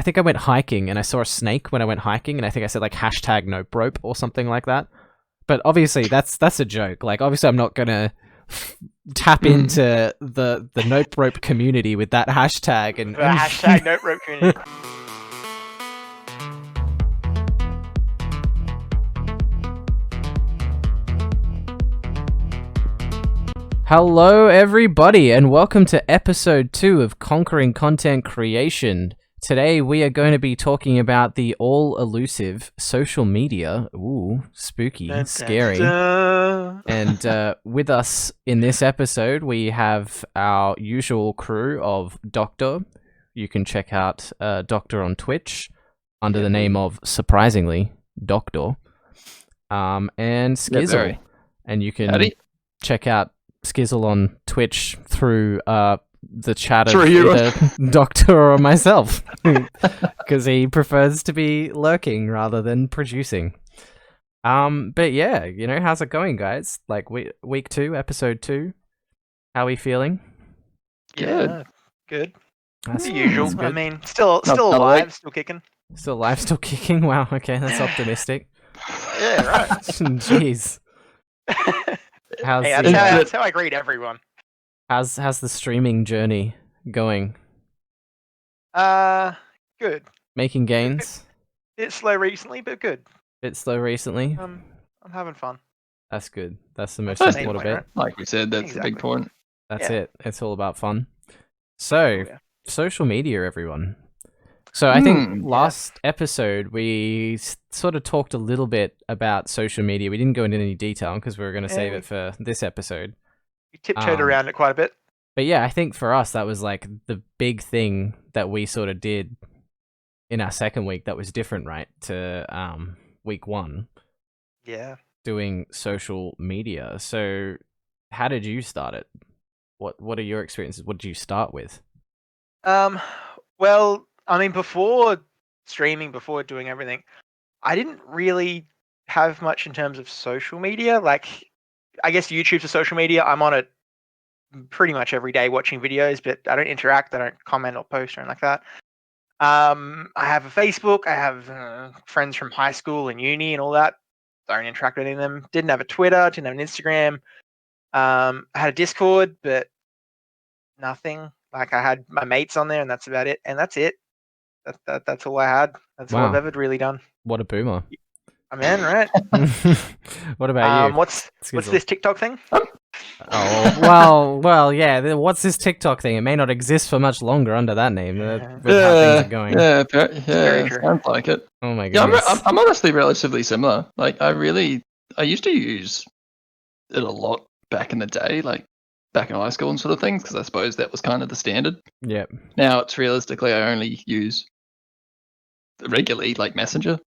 think I went hiking and I saw a snake when I went hiking, and I think I said like hashtag nope rope or something like that. But obviously that's a joke. Like obviously I'm not gonna tap into the nope rope community with that hashtag and hashtag nope rope community. Hello everybody and welcome to episode 2 of Conquering Content Creation. Today we are going to be talking about the all-elusive social media. Ooh, spooky, scary. And with us in this episode, we have our usual crew of Doctor. You can check out Doctor on Twitch under the name of, surprisingly, Doctor. And Skizzle. And you can check out Skizzle on Twitch through the chat of either Doctor or myself, because he prefers to be lurking rather than producing. But yeah, you know, how's it going, guys? Like week 2, episode 2. How are we feeling? Good. That's the usual. That's good. I mean, still alive, still kicking. Still alive, still kicking. Wow. Okay, that's optimistic. Yeah, right. Jeez. That's how I greet everyone. How's the streaming journey going? Good. Making gains? Bit slow recently, but good. Bit slow recently? I'm having fun. That's good. That's the most important bit. Right? Like we said, that's the big point. That's it. It's all about fun. So, social media, everyone. So I think last episode we sort of talked a little bit about social media. We didn't go into any detail because we were going to save it for this episode. We tiptoed around it quite a bit. But yeah, I think for us that was like the big thing that we sort of did in our second week that was different, right, to week 1. Yeah. Doing social media. So how did you start it? What are your experiences? What did you start with? Well, I mean, before streaming, before doing everything, I didn't really have much in terms of social media. Like, I guess YouTube's a social media. I'm on it pretty much every day watching videos, but I don't interact. I don't comment or post or anything like that. I have a Facebook. I have friends from high school and uni and all that. Don't interact with any of them. Didn't have a Twitter. Didn't have an Instagram. I had a Discord, but nothing. Like, I had my mates on there, and that's about it. And that's it. That's all I had. That's all I've ever really done. What a boomer. I'm in, right? What about you? What's this TikTok thing? Oh, well, yeah. What's this TikTok thing? It may not exist for much longer under that name. With how things are going. Yeah, sounds like it. Oh my goodness. Yeah, I'm honestly relatively similar. Like, I used to use it a lot back in the day, like back in high school and sort of things, because I suppose that was kind of the standard. Yeah. Now it's realistically I only use regularly like Messenger.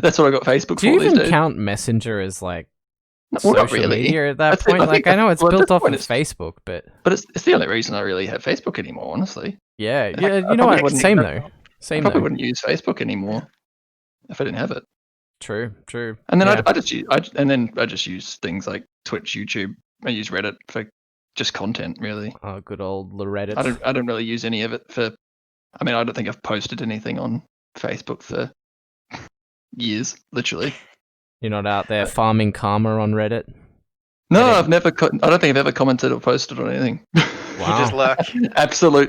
That's what I got Facebook for. Do you these even days. Count Messenger as like social media at that point? I know it's built off of Facebook, but it's the only reason I really have Facebook anymore, honestly. Yeah, you know what? Same though. I probably wouldn't use Facebook anymore if I didn't have it. True. And then I just use things like Twitch, YouTube. I use Reddit for just content, really. Oh, good old Reddit. I don't really use any of it for. I mean, I don't think I've posted anything on Facebook for years, literally. You're not out there farming karma on Reddit? No, I've never. I don't think I've ever commented or posted on anything. Wow. You just lurk.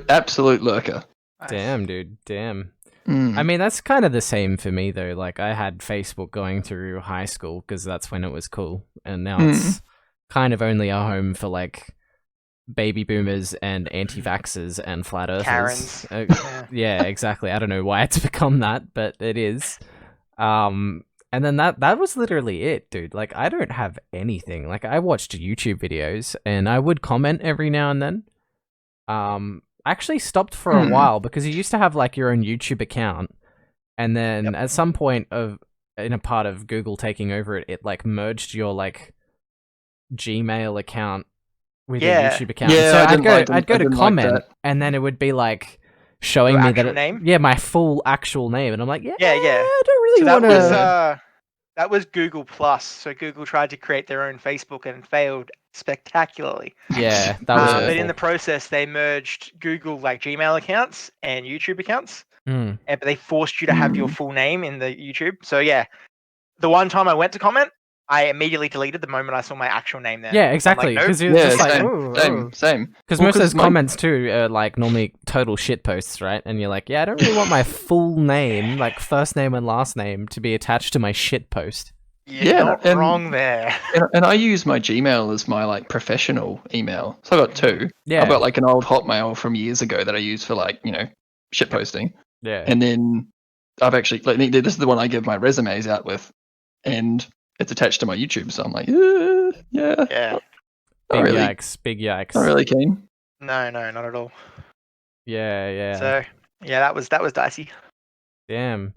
absolute lurker. Damn, dude. Damn. I mean, that's kind of the same for me, though. Like, I had Facebook going through high school because that's when it was cool. And now it's kind of only a home for, like, baby boomers and anti-vaxxers and flat earthers. Karens. Yeah, exactly. I don't know why it's become that, but it is. And then that was literally it, dude. Like, I don't have anything. Like, I watched YouTube videos and I would comment every now and then. I actually stopped for a while because you used to have like your own YouTube account, and then at some point in a part of Google taking over it like merged your like Gmail account with your YouTube account. Yeah, so I'd go to comment, and then it would be like showing me that my full actual name, and I'm like, I don't really want to. That was Google Plus. So Google tried to create their own Facebook and failed spectacularly. Yeah, that was. But in the process, they merged Google like Gmail accounts and YouTube accounts. but they forced you to have your full name in the YouTube. So yeah, the one time I went to comment, I immediately deleted the moment I saw my actual name there. Yeah, exactly. Nope. Because you're Yeah, just like, same. Because Well, most of those my- comments too are like normally total shit posts, right? And you're like, yeah, I don't really want my full name, like first name and last name, to be attached to my shit post. You're not wrong there. And I use my Gmail as my like professional email. So I got two. Yeah. I've got like an old Hotmail from years ago that I use for like, shit posting. Yeah. And then I've actually like this is the one I give my resumes out with, and it's attached to my YouTube. So I'm like, yeah. Big really, yikes. Big yikes. Not really keen. No, not at all. Yeah. So yeah, that was dicey. Damn.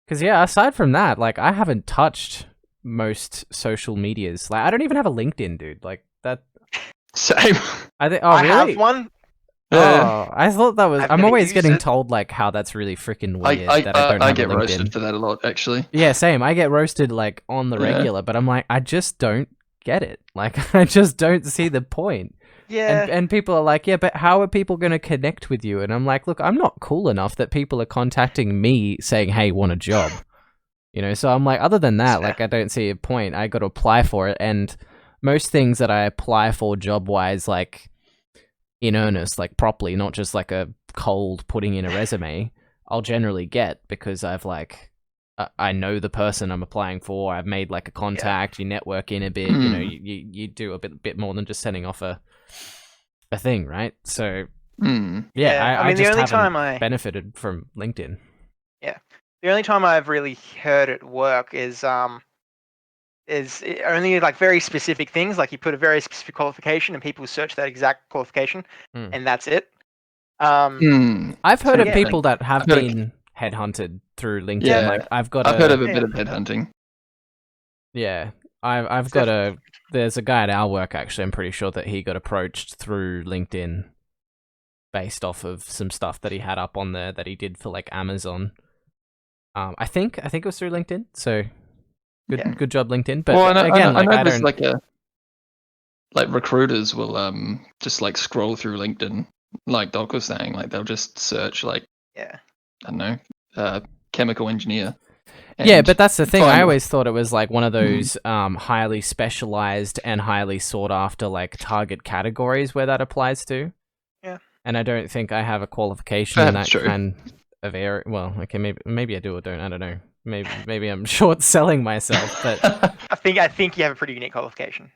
Because yeah, aside from that, like I haven't touched most social medias. Like I don't even have a LinkedIn, dude. Like that. Same. I think. Oh, I really? have one. Oh, I thought that was. I've I'm never always used getting it. told like how that's really freaking weird that I don't I have get a LinkedIn. roasted for that a lot, actually. Yeah, same. I get roasted like on the regular, but I'm like, I just don't get it. Like, I just don't see the point. Yeah. And people are like, yeah, but how are people going to connect with you? And I'm like, look, I'm not cool enough that people are contacting me saying, hey, want a job? So I'm like, other than that, like, I don't see a point. I got to apply for it. And most things that I apply for job-wise, like, in earnest, like properly, not just like a cold putting in a resume, I'll generally get because I've like, I know the person I'm applying for. I've made like a contact. You network in a bit. You do a bit more than just sending off a thing, right? So I mean, I just the only haven't time I benefited from LinkedIn. Yeah, the only time I've really heard it work is only like very specific things. Like you put a very specific qualification, and people search that exact qualification, and that's it. I've heard So, of yeah, people that have been headhunted through LinkedIn. Yeah, Like I've heard of a bit of headhunting. Yeah, I've got a. There's a guy at our work actually. I'm pretty sure that he got approached through LinkedIn, based off of some stuff that he had up on there that he did for like Amazon. I think it was through LinkedIn. So good job LinkedIn. But well, again, I know I there's don't. like recruiters will just like scroll through LinkedIn, like Doc was saying, like they'll just search like I don't know, chemical engineer. Yeah, but that's the thing. I find- always thought it was like one of those highly specialized and highly sought after like target categories where that applies to. Yeah. And I don't think I have a qualification in that That's true. kind of area. Well, okay, maybe I do or don't. I don't know. Maybe I'm short selling myself, but I think you have a pretty unique qualification.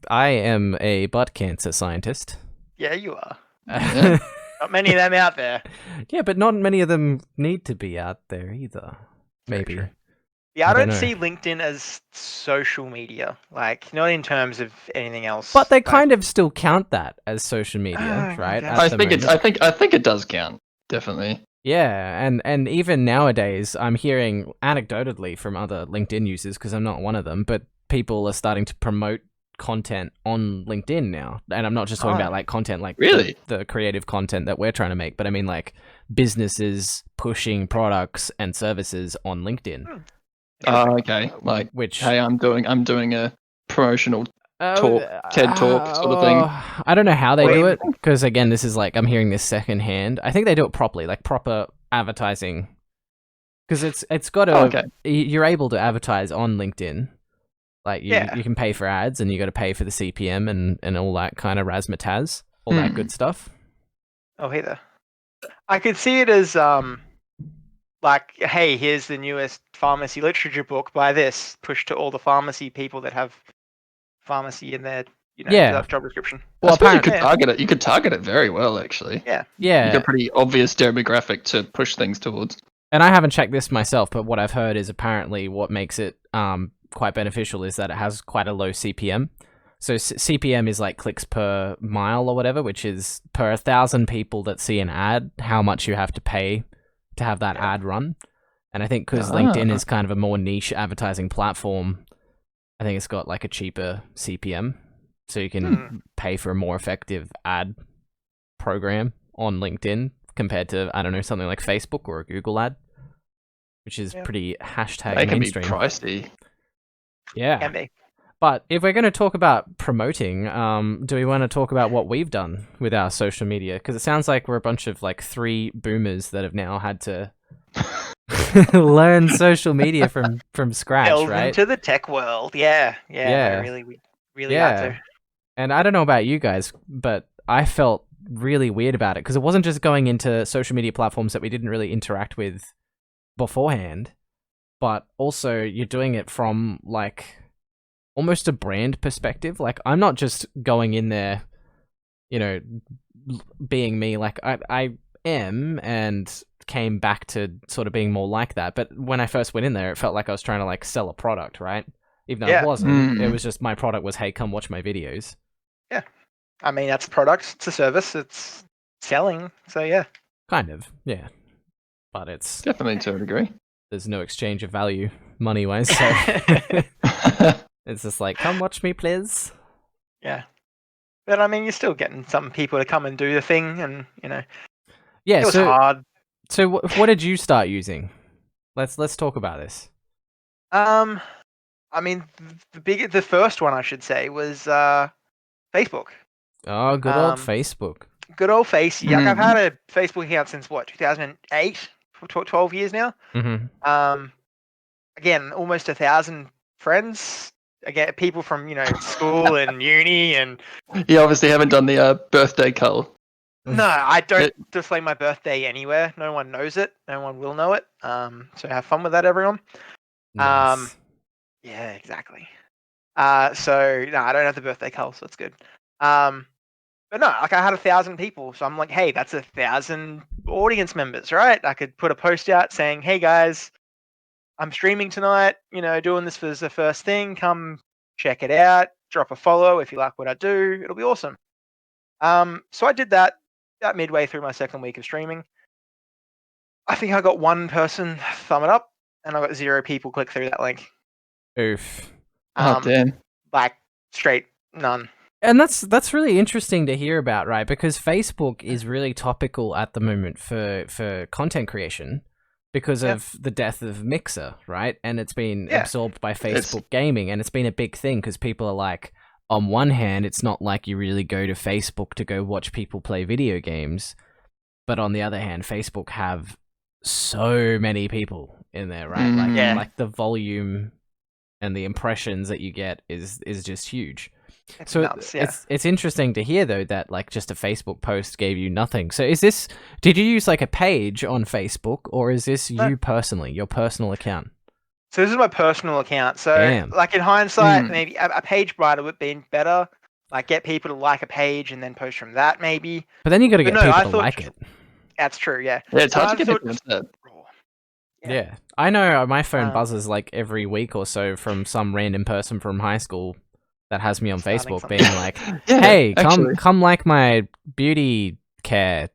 I am a butt cancer scientist. Yeah, you are. Yeah. Not many of them out there. Yeah, but not many of them need to be out there either. Maybe. True. Yeah, I don't don't know. see LinkedIn as social media, like not in terms of anything else. But they like, kind of still count that as social media, right? okay. at I the think moment. I think it does count, definitely. Yeah, and even nowadays, I'm hearing anecdotally from other LinkedIn users, because I'm not one of them, but people are starting to promote content on LinkedIn now. And I'm not just talking about like content like Really? the creative content that we're trying to make, but I mean like businesses pushing products and services on LinkedIn. Okay. Like, Which hey, I'm doing a promotional talk, TED talk sort of thing. I don't know how they do it, because again, this is like I'm hearing this secondhand. I think they do it properly, like proper advertising, because it's got to. You're able to advertise on LinkedIn, like you can pay for ads, and you got to pay for the CPM and all that kind of razzmatazz, all that good stuff. Oh, hey there. I could see it as like, hey, here's the newest pharmacy literature book. Buy this. Push to all the pharmacy people that have pharmacy in their job description. Well, I suppose you could target it. You could target it very well, actually. Yeah. You got a pretty obvious demographic to push things towards. And I haven't checked this myself, but what I've heard is apparently what makes it quite beneficial is that it has quite a low CPM. So CPM is like clicks per mile or whatever, which is per 1,000 people that see an ad, how much you have to pay to have that ad run. And I think because LinkedIn is kind of a more niche advertising platform, I think it's got like a cheaper CPM. So you can pay for a more effective ad program on LinkedIn compared to, I don't know, something like Facebook or a Google ad, which is pretty hashtag mainstream. They can be pricey. Yeah. Can be. But if we're going to talk about promoting, do we want to talk about what we've done with our social media? Because it sounds like we're a bunch of like 3 boomers that have now had to learn social media from scratch, Delve right? into the tech world. Yeah. Yeah. No, really, we really got Yeah. to. And I don't know about you guys, but I felt really weird about it because it wasn't just going into social media platforms that we didn't really interact with beforehand, but also you're doing it from like almost a brand perspective. Like I'm not just going in there, you know, being me. Like I am and came back to sort of being more like that. But when I first went in there, it felt like I was trying to like sell a product, right? Even though it Yeah. wasn't. It was just my product was, hey, come watch my videos. Yeah. I mean, that's a product. It's a service. It's selling. So yeah. Kind of, yeah. But it's Definitely to a degree. there's no exchange of value money wise, so it's just like, come watch me, please. Yeah. But I mean, you're still getting some people to come and do the thing, and Yeah. it was So hard. what did you start using? Let's talk about this. I mean, the first one I should say was Facebook. Oh, good old Um, Facebook. Good old face. Like I've Mm. had a Facebook account since what 2008, for 12 years now. Mm-hmm. Again, almost 1,000 friends. Again, people from school and uni, and You obviously haven't done the birthday cull. no, I don't display my birthday anywhere. No one knows it. No one will know it. So have fun with that, everyone. Nice. Yeah, exactly. So no, I don't have the birthday cull, so it's good. But no, like I had 1,000 people, so I'm like, hey, that's 1,000 audience members, right? I could put a post out saying, hey guys, I'm streaming tonight. Doing this for the first thing. Come check it out. Drop a follow if you like what I do. It'll be awesome. So I did that about midway through my second week of streaming. I think I got one person thumb it up, and I got 0 people click through that link. Oof. Oh damn. Like straight none. And that's really interesting to hear about, right? Because Facebook is really topical at the moment for content creation because of the death of Mixer, right? And it's been absorbed by Facebook Gaming, and it's been a big thing because people are like, on one hand, it's not like you really go to Facebook to go watch people play video games, but on the other hand, Facebook have so many people in there, right? Like the volume and the impressions that you get is just huge. It's so nuts, it's interesting to hear though that like just a Facebook post gave you nothing. So did you use like a page on Facebook, or is this you personally, your personal account? So this is my personal account. So Damn. like in hindsight, maybe a page writer would have been better. Like get people to like a page and then post from that maybe. But then you got to get people to like it. That's true, yeah. Yeah, it's hard to get people into Yeah. I know my phone buzzes like every week or so from some random person from high school that has me on Facebook being like, hey, come like my beauty care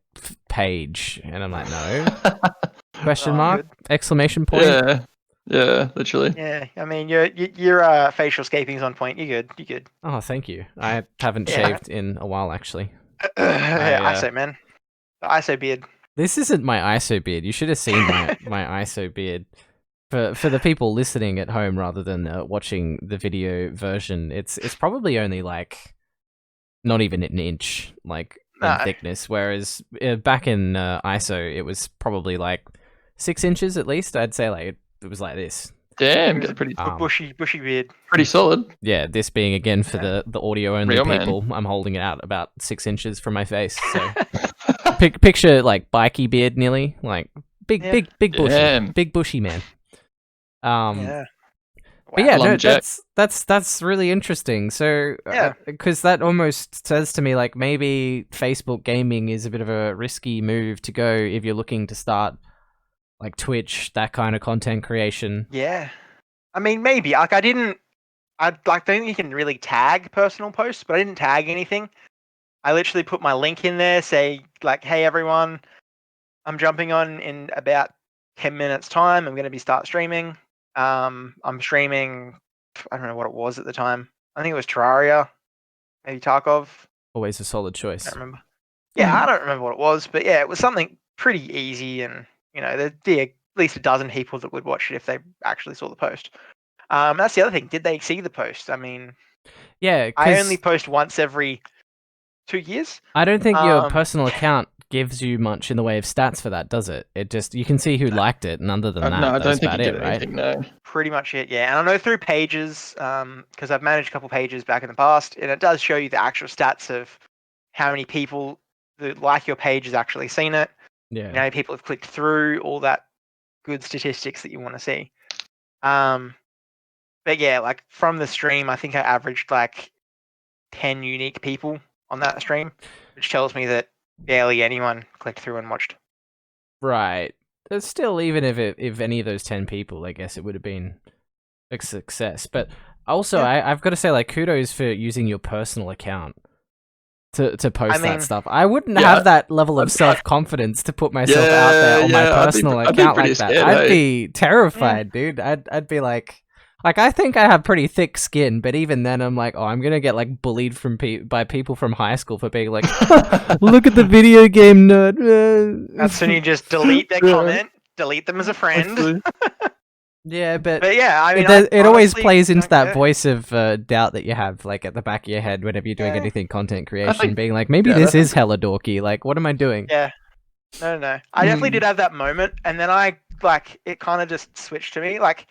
page. And I'm like, no. Question mark? Good. Exclamation point? Yeah, literally. Yeah, I mean, your facial scaping's on point. You're good. Oh, thank you. I haven't shaved in a while, actually. ISO, man. The ISO beard. This isn't my ISO beard. You should have seen my ISO beard. For the people listening at home rather than watching the video version, it's probably only like not even an inch like in thickness. Whereas back in ISO, it was probably like 6 inches at least. I'd say like it was like this. Damn, got a pretty bushy beard. Pretty solid. Yeah, this being again for the audio only people. I'm holding it out about 6 inches from my face. So picture like bikey beard, nearly like big bushy, big bushy man. But yeah, no, that's really interesting. So because that almost says to me like maybe Facebook gaming is a bit of a risky move to go if you're looking to start like Twitch, that kind of content creation. Yeah, I mean maybe like I don't think you can really tag personal posts, but I didn't tag anything. I literally put my link in there, say like, hey everyone, I'm jumping on in about 10 minutes time. I'm going to start streaming. I'm streaming, I don't know what it was at the time. I think it was Terraria, maybe Tarkov. Always a solid choice. I don't remember. Yeah, I don't remember what it was, but yeah, it was something pretty easy, and there'd be at least a dozen people that would watch it if they actually saw the post. That's the other thing. Did they see the post? I mean, yeah, I only post once every years. I don't think your personal account gives you much in the way of stats for that, does it? It just, you can see who liked it, and other than that, no, I that's don't think about you it, get right? anything. No. Pretty much it, yeah. And I know through pages, because I've managed a couple pages back in the past, and it does show you the actual stats of how many people that like your page has actually seen it. Yeah. You know, how many people have clicked through, all that good statistics that you want to see. But yeah, like from the stream, I think I averaged like 10 unique people on that stream, which tells me that barely anyone clicked through and watched. Right. But still, even if any of those 10 people, I guess it would have been a success. But also, Yeah. I've got to say, like, kudos for using your personal account to post I that mean, stuff. I wouldn't yeah, have that level of I'd- self-confidence to put myself out there on my personal I'd be account pretty like that. scared, I'd hey? be terrified, dude. I'd be like, I think I have pretty thick skin, but even then, I'm like, oh, I'm gonna get like bullied from by people from high school for being like, look at the video game nerd. that's when you just delete their comment, delete them as a friend. Yeah, but yeah, I mean, it always honestly plays into don't that care. voice of doubt that you have, like at the back of your head, whenever you're doing Yeah. anything content creation, think- being like, maybe yeah, this I is hella dorky. Like, what am I doing? Yeah. No. I definitely did have that moment, and then it kind of just switched to me. Like,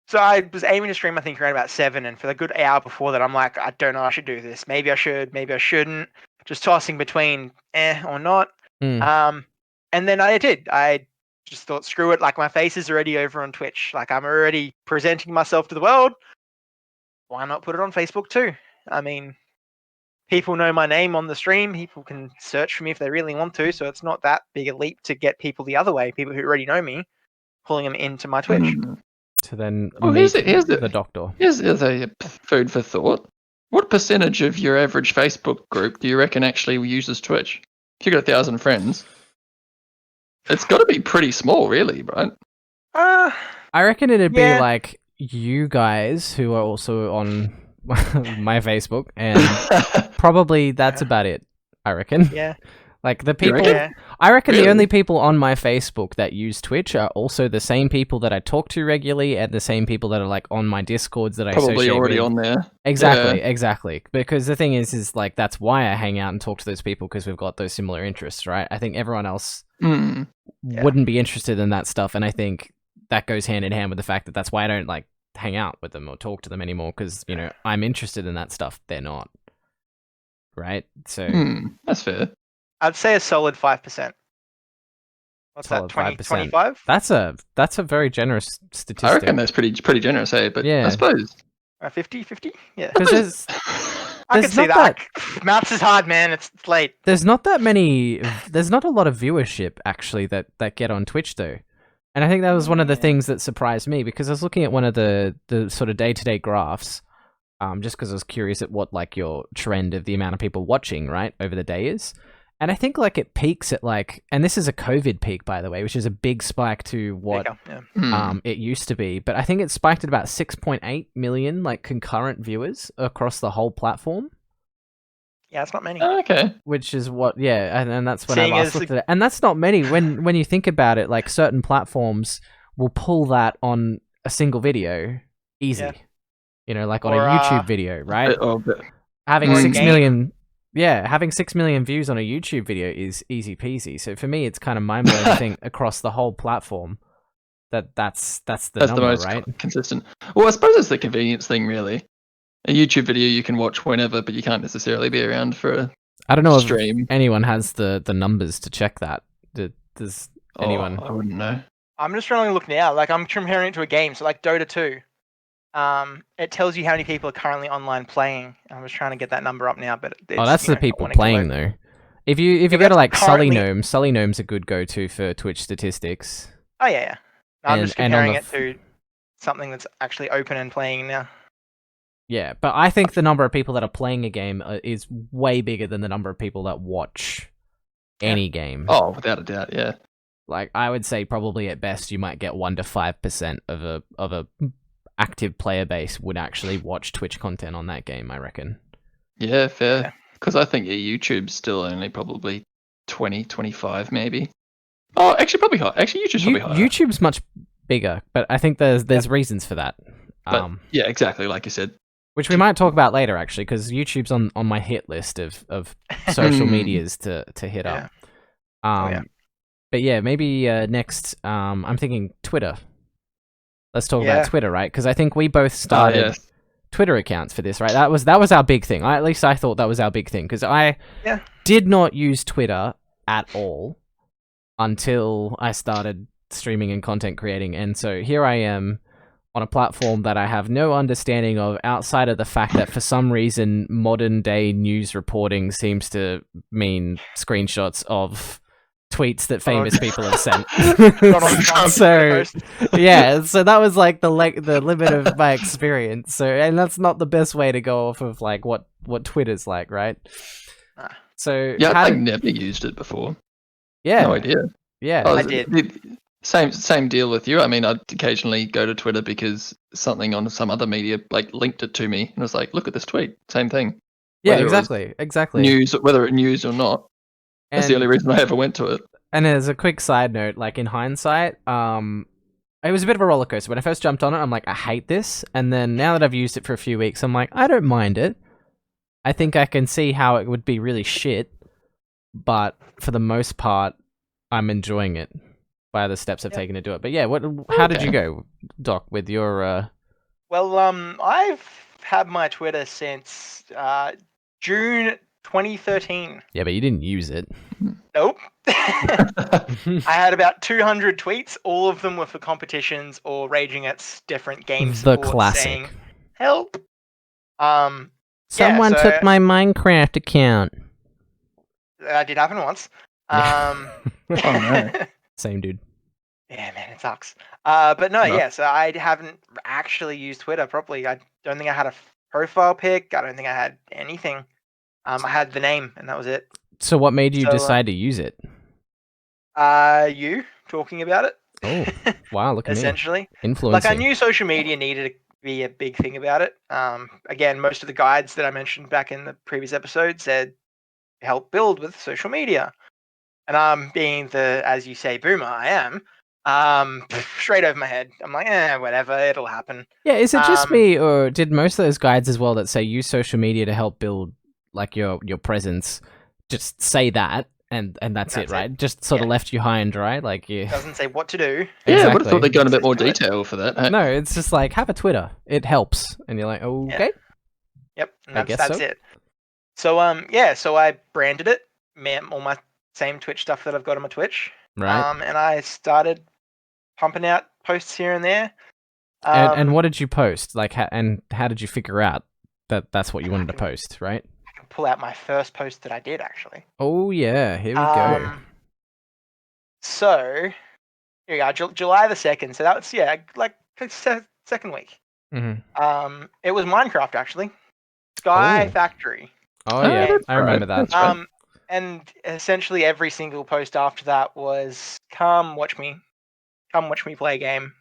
so I was aiming to stream, I think, around about 7, and for the good hour before that, I'm like, I don't know, I should do this. Maybe I should, maybe I shouldn't. Just tossing between or not. Mm. And then I did. I just thought, screw it. Like, my face is already over on Twitch. Like, I'm already presenting myself to the world. Why not put it on Facebook too? I mean, people know my name on the stream. People can search for me if they really want to. So it's not that big a leap to get people the other way. People who already know me, pulling them into my Twitch. To then here's meet the the doctor. Here's a food for thought. What percentage of your average Facebook group do you reckon actually uses Twitch? If you got 1,000 friends, it's got to be pretty small, really, right? I reckon it'd be Yeah. like you guys who are also on my Facebook, and probably that's about it. I reckon. Yeah. Like the You people, reckon? Yeah. I reckon the Really? only people on my Facebook that use Twitch are also the same people that I talk to regularly, and the same people that are like on my Discords that I Probably associate already with. on there. Exactly, Yeah. exactly. Because the thing is like that's why I hang out and talk to those people, because we've got those similar interests, right? I think everyone else Mm. Yeah. wouldn't be interested in that stuff, and I think that goes hand in hand with the fact that that's why I don't like hang out with them or talk to them anymore, because you know I'm interested in that stuff, they're not, right? So That's fair. I'd say a solid 5%. What's Solid that? 20, 5%. 25? That's a very generous statistic. I reckon that's pretty generous, eh? But Yeah. I suppose 50? Yeah. Because I there's can see not that. Maths is hard, man. It's late. there's not that many. There's not a lot of viewership actually that get on Twitch though, and I think that was one of the Yeah. things that surprised me, because I was looking at one of the sort of day-to-day graphs, just because I was curious at what like your trend of the amount of people watching right over the day is, and I think like it peaks at like, and this is a COVID peak by the way, which is a big spike to what There you go, yeah. it used to be, but I think it spiked at about 6.8 million like concurrent viewers across the whole platform. Yeah, it's not many. okay. Which is what, yeah, and that's when Seeing I last as looked at it. And that's not many. When you think about it, like certain platforms will pull that on a single video, easy. Yeah. You know, like on Or, a YouTube video, right? But Having or a 6 game. million, yeah, having 6 million views on a YouTube video is easy peasy. So for me, it's kind of mind blowing to think across the whole platform that's the that's number, the most right? consistent. Well, I suppose it's the convenience thing, really. A YouTube video you can watch whenever, but you can't necessarily be around for a I don't know stream. if anyone has the numbers to check that. Does anyone? I wouldn't know. I'm just trying to look now. Like, I'm comparing it to a game. So, like Dota 2. It tells you how many people are currently online playing. I was trying to get that number up now, but it's, Oh, that's the people playing though. If you go to that's like Sully currently- Gnome, Sully Gnome's a good go-to for Twitch statistics. Oh, yeah. No, I'm And- just and on comparing the it to something that's actually open and playing now. Yeah, but I think the number of people that are playing a game is way bigger than the number of people that watch any game. Oh, without a doubt, yeah. Like I would say, probably at best, you might get 1 to 5% of a active player base would actually watch Twitch content on that game. I reckon. Yeah, fair. Yeah. Because I think YouTube's still only probably 20, 25 maybe. Oh, actually, probably high. Actually, YouTube's probably higher. YouTube's much bigger, but I think there's reasons for that. But yeah, exactly, like you said. which we might talk about later, actually, because YouTube's on my hit list of social medias to hit up. Yeah. But yeah, maybe next, I'm thinking Twitter. Let's talk about Twitter, right? Because I think we both started Twitter accounts for this, right? That was our big thing. At least I thought that was our big thing, because I did not use Twitter at all until I started streaming and content creating, and so here I am on a platform that I have no understanding of outside of the fact that for some reason modern day news reporting seems to mean screenshots of tweets that famous people have sent. So yeah, so that was like the limit of my experience. So, and that's not the best way to go off of like what Twitter's like, right? So yeah, I've never used it before. Yeah, no idea. Yeah, I did. Same deal with you. I mean, I'd occasionally go to Twitter because something on some other media like linked it to me, and I was like, "Look at this tweet." Same thing. Yeah, exactly. News, whether it news or not. That's the only reason I ever went to it. And as a quick side note, like in hindsight, it was a bit of a roller coaster. When I first jumped on it, I'm like, I hate this. And then now that I've used it for a few weeks, I'm like, I don't mind it. I think I can see how it would be really shit, but for the most part, I'm enjoying it by the steps I've taken to do it. But yeah, how did you go, Doc, with your... Well, I've had my Twitter since June 2013. Yeah, but you didn't use it. Nope. I had about 200 tweets. All of them were for competitions or raging at different games. The classic. Saying, help. Someone took my Minecraft account. That did happen once. Oh no. Same dude. Yeah, man, it sucks. But no, so I haven't actually used Twitter properly. I don't think I had a profile pic. I don't think I had anything. I had the name, and that was it. So what made you decide to use it? You talking about it. Oh, wow, look at me. Essentially. Influencing. Like, I knew social media needed to be a big thing about it. Again, most of the guides that I mentioned back in the previous episode said help build with social media. And being the, as you say, boomer I am, straight over my head. I'm like, whatever, it'll happen. Yeah, is it just me, or did most of those guides as well that say use social media to help build like your presence just say that and that's it, right? Just sort of left you high and dry, like you... Doesn't say what to do. Yeah, I would have thought they'd go in a bit more detail for that. No, it's just like, have a Twitter. It helps. And you're like, okay. Yep, and that's it. So, so I branded it, all my same Twitch stuff that I've got on my Twitch. Right. And I started pumping out posts here and there. And what did you post? Like, and how did you figure out that that's what you wanted to post, right? I can pull out my first post that I did, actually. Oh, yeah. Here we go. So, here we go. July the 2nd. So that was, like second week. Mm-hmm. It was Minecraft, actually. Sky Factory. Oh, yeah. I remember that. And essentially every single post after that was, come watch me play a game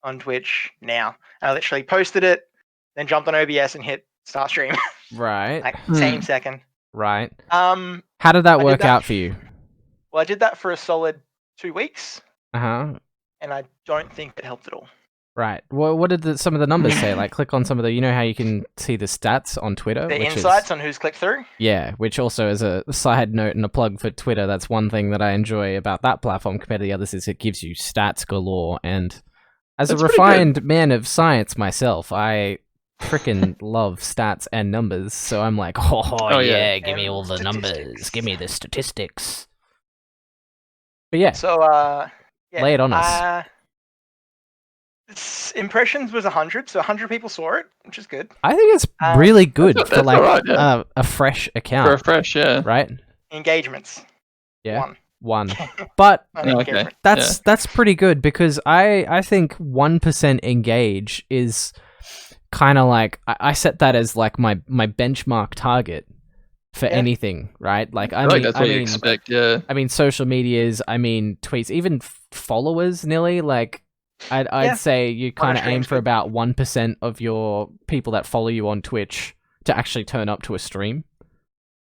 on Twitch now. And I literally posted it, then jumped on OBS and hit start stream. Right. Like, same second. Right. How did that work out for you? Well, I did that for a solid 2 weeks. Uh-huh. And I don't think it helped at all. Right. Well, what did some of the numbers say? Like, click on some of the... You know how you can see the stats on Twitter? The insights on who's clicked through? Yeah, which also is a side note and a plug for Twitter. That's one thing that I enjoy about that platform compared to the others is it gives you stats galore. And as a refined man of science myself, I freaking love stats and numbers. So I'm like, oh yeah, give me all the numbers. Give me the statistics. But yeah. So, lay it on us. Impressions was 100, so 100 people saw it, which is good. I think it's really good for like right, a fresh account. For a fresh, right? Engagements. Yeah, one. But okay. That's pretty good because I think 1% engage is kind of like I set that as like my benchmark target for anything, right? Like I mean, that's what you expect. Yeah. I mean, social medias. I mean, tweets. Even followers, nearly like. I'd say you kind of aim for about 1% of your people that follow you on Twitch to actually turn up to a stream.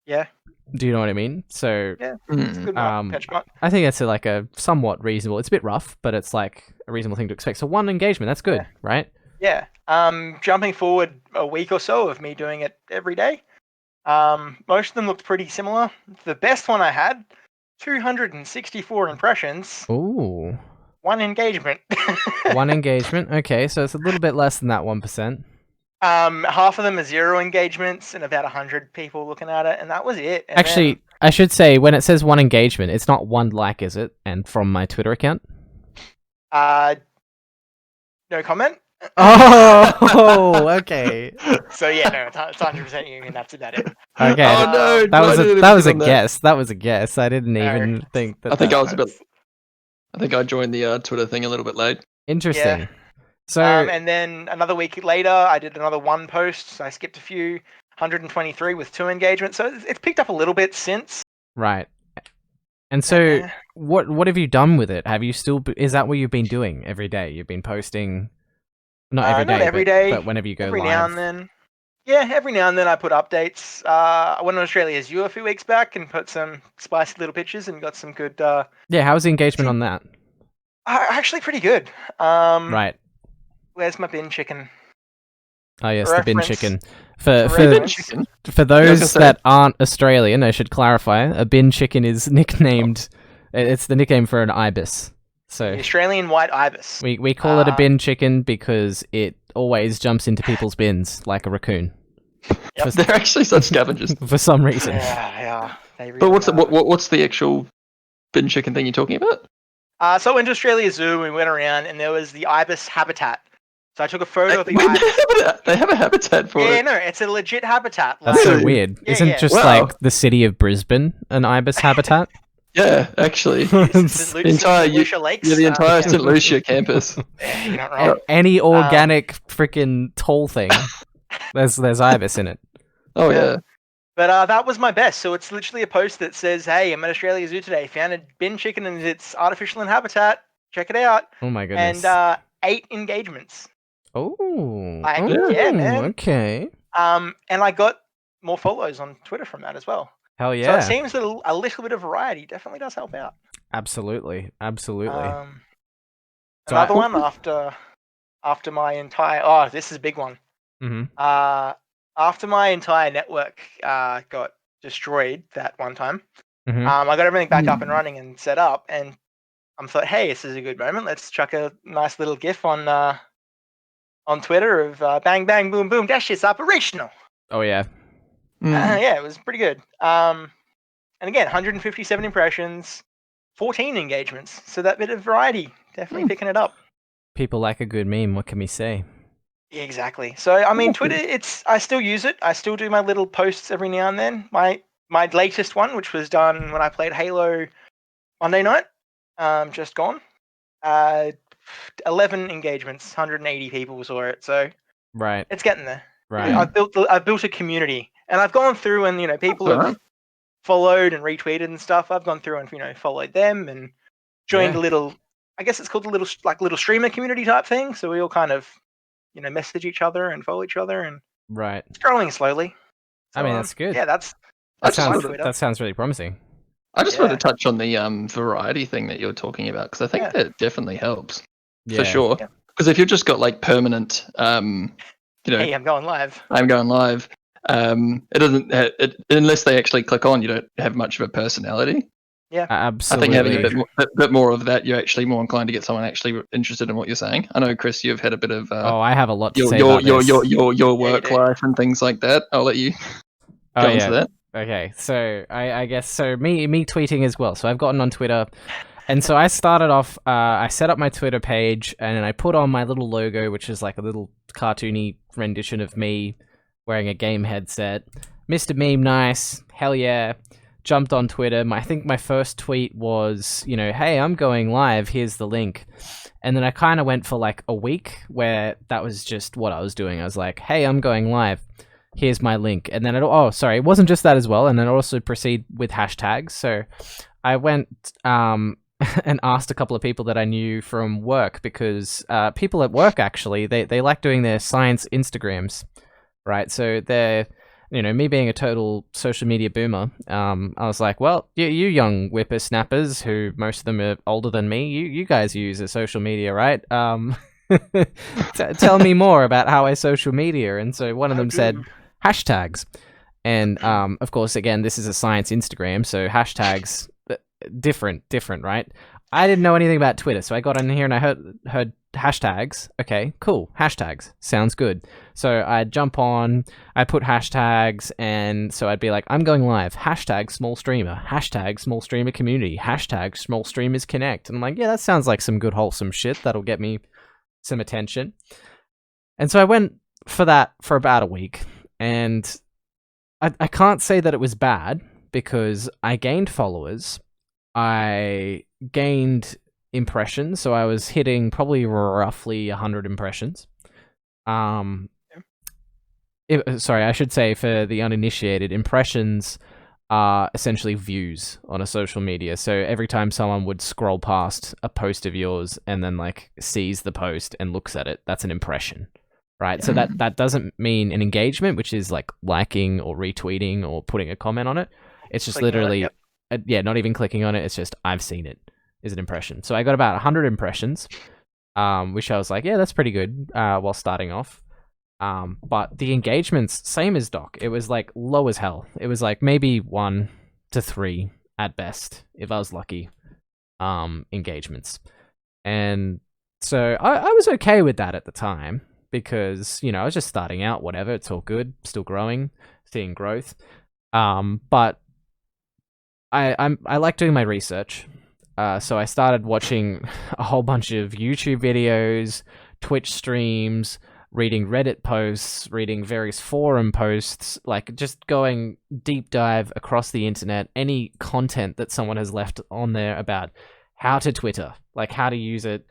Yeah. Do you know what I mean? So it's a good benchmark. I think that's like a somewhat reasonable. It's a bit rough, but it's like a reasonable thing to expect. So 1 engagement, that's good, right? Yeah. Jumping forward a week or so of me doing it every day. Most of them looked pretty similar. The best one I had, 264 impressions, Ooh. 1 engagement. 1 engagement. Okay, so it's a little bit less than that 1%. Half of them are 0 engagements and about 100 people looking at it, and that was it. And Actually, I should say, when it says 1 engagement, it's not 1 like, is it? And from my Twitter account? No comment. Oh, okay. So yeah, no, it's 100% you, and that's about it. Okay. Oh no! That was I didn't a even that was get a on that. guess. That was a guess. I didn't No. even think that. I think that- I was a bit. I think I joined the Twitter thing a little bit late. Interesting. Yeah. So And then another week later, I did another 1 post. I skipped a few, 123 with 2 engagements. So it's picked up a little bit since. right. And so Yeah. what have you done with it? Have you still is that what you've been doing every day? You've been posting not every day, Not every but, day. but whenever you go Every live. now and then. Yeah, every now and then I put updates. I went on Australia Zoo a few weeks back and put some spicy little pictures and got some good. Yeah, how's the engagement on that? Actually, pretty good. Right. Where's my bin chicken? Oh yes, the bin Reference. chicken. For Reference. Chicken. for gonna those say- that aren't Australian, I should clarify, a bin chicken is nicknamed. It's the nickname for an ibis. So The Australian white ibis. we call it a bin chicken because it always jumps into people's bins like a raccoon. Yep. They're actually such scavengers. For some reason. Yeah. They really But what's the, are. what's the actual bin chicken thing you're talking about? So I went to Australia Zoo and we went around and there was the ibis habitat. So I took a photo of the Wait, ibis. they have a habitat for Yeah, it. no, it's a legit habitat. That's so Really? weird. Yeah, Isn't yeah. just Wow. like the city of Brisbane an ibis habitat? Yeah, actually. St. The entire St. Lucia Lakes. Yeah, the entire yeah. St. Lucia campus. Yeah, you're not wrong. Any organic freaking tall thing, there's ibis in it. Oh yeah. But that was my best. So it's literally a post that says, "Hey, I'm at Australia Zoo today. Found a bin chicken in its artificial habitat. Check it out." Oh my goodness. And 8 engagements. Oh. Like, Oh, yeah, man. Okay. And I got more follows on Twitter from that as well. Hell So yeah. it seems that a little bit of variety definitely does help out. Absolutely. Absolutely. So Another one after my entire this is a big one. hmm After my entire network got destroyed that one time, hmm I got everything back up and running and set up, and I thought, hey, this is a good moment. Let's chuck a nice little GIF on Twitter of bang bang boom boom. That shit's operational. Oh yeah. Yeah, it was pretty good. And again, 157 impressions, 14 engagements. So that bit of variety, definitely picking it up. People like a good meme. What can we say? Yeah, exactly. So I mean, Twitter, I still use it. I still do my little posts every now and then. My latest one, which was done when I played Halo Monday night, just gone. 11 engagements, 180 people saw it. So Right. it's getting there. Right. I've built a community, and I've gone through and people have alright. followed and retweeted and stuff. I've gone through and followed them and joined Yeah. a little. I guess it's called a little streamer community type thing. So we all kind of message each other and follow each other, and Right. it's growing slowly. I mean, that's good. Yeah, that's That my sounds Twitter. that sounds really promising. I just wanted Yeah. to touch on the variety thing that you're talking about because I think Yeah. that definitely helps Yeah. for sure. Yeah. Because if you've just got like permanent, Hey, I'm going live. I'm going live. It doesn't unless they actually click on. You don't have much of a personality. I Absolutely. think having a bit more of that, you're actually more inclined to get someone actually interested in what you're saying. I know, Chris, you've had a bit of Oh, I have a lot to say your about this. your work do. life and things like that. I'll let you Oh, go yeah. into that. Okay, so I guess so. Me tweeting as well. So I've gotten on Twitter, and so I started off. I set up my Twitter page, and then I put on my little logo, which is like a little cartoony rendition of me wearing a game headset. MrMemeNice, hell yeah! Jumped on Twitter. I think my first tweet was, hey, I'm going live. Here's the link. And then I kind of went for like a week where that was just what I was doing. I was like, hey, I'm going live. Here's my link. And then it wasn't just that as well. And then I also proceed with hashtags. So I went and asked a couple of people that I knew from work because people at work actually they like doing their science Instagrams, right? So they're me being a total social media boomer. I was like, well, you young whippersnappers who most of them are older than me, you guys use a social media, right? Tell me more about how I social media. And so one of them said hashtags. And of course, again, this is a science Instagram, so hashtags different, right? I didn't know anything about Twitter, so I got in here and I heard hashtags. Okay, cool. Hashtags. Sounds good. So I'd jump on, I'd put hashtags, and so I'd be like, I'm going live. Hashtag small streamer. Hashtag small streamer community. Hashtag small streamers connect. And I'm like, yeah, that sounds like some good wholesome shit. That'll get me some attention. And so I went for that for about a week, and I can't say that it was bad because I gained followers. I gained impressions, so I was hitting probably roughly 100 impressions. Sorry, I should say for the uninitiated, impressions are essentially views on a social media. So every time someone would scroll past a post of yours and then like sees the post and looks at it, that's an impression, right? So that doesn't mean an engagement, which is like liking or retweeting or putting a comment on it. It's just literally, not even clicking on it. It's just, I've seen it, is an impression. So I got about 100 impressions, which I was like, yeah, that's pretty good while starting off. But the engagements, same as Doc. It was like low as hell. It was like maybe 1 to 3 at best, if I was lucky, engagements. And so I was okay with that at the time because, you know, I was just starting out, whatever. It's all good, still growing, seeing growth. But I like doing my research. So I started watching a whole bunch of YouTube videos, Twitch streams, reading Reddit posts, reading various forum posts, like just going deep dive across the internet, any content that someone has left on there about how to Twitter, like how to use it,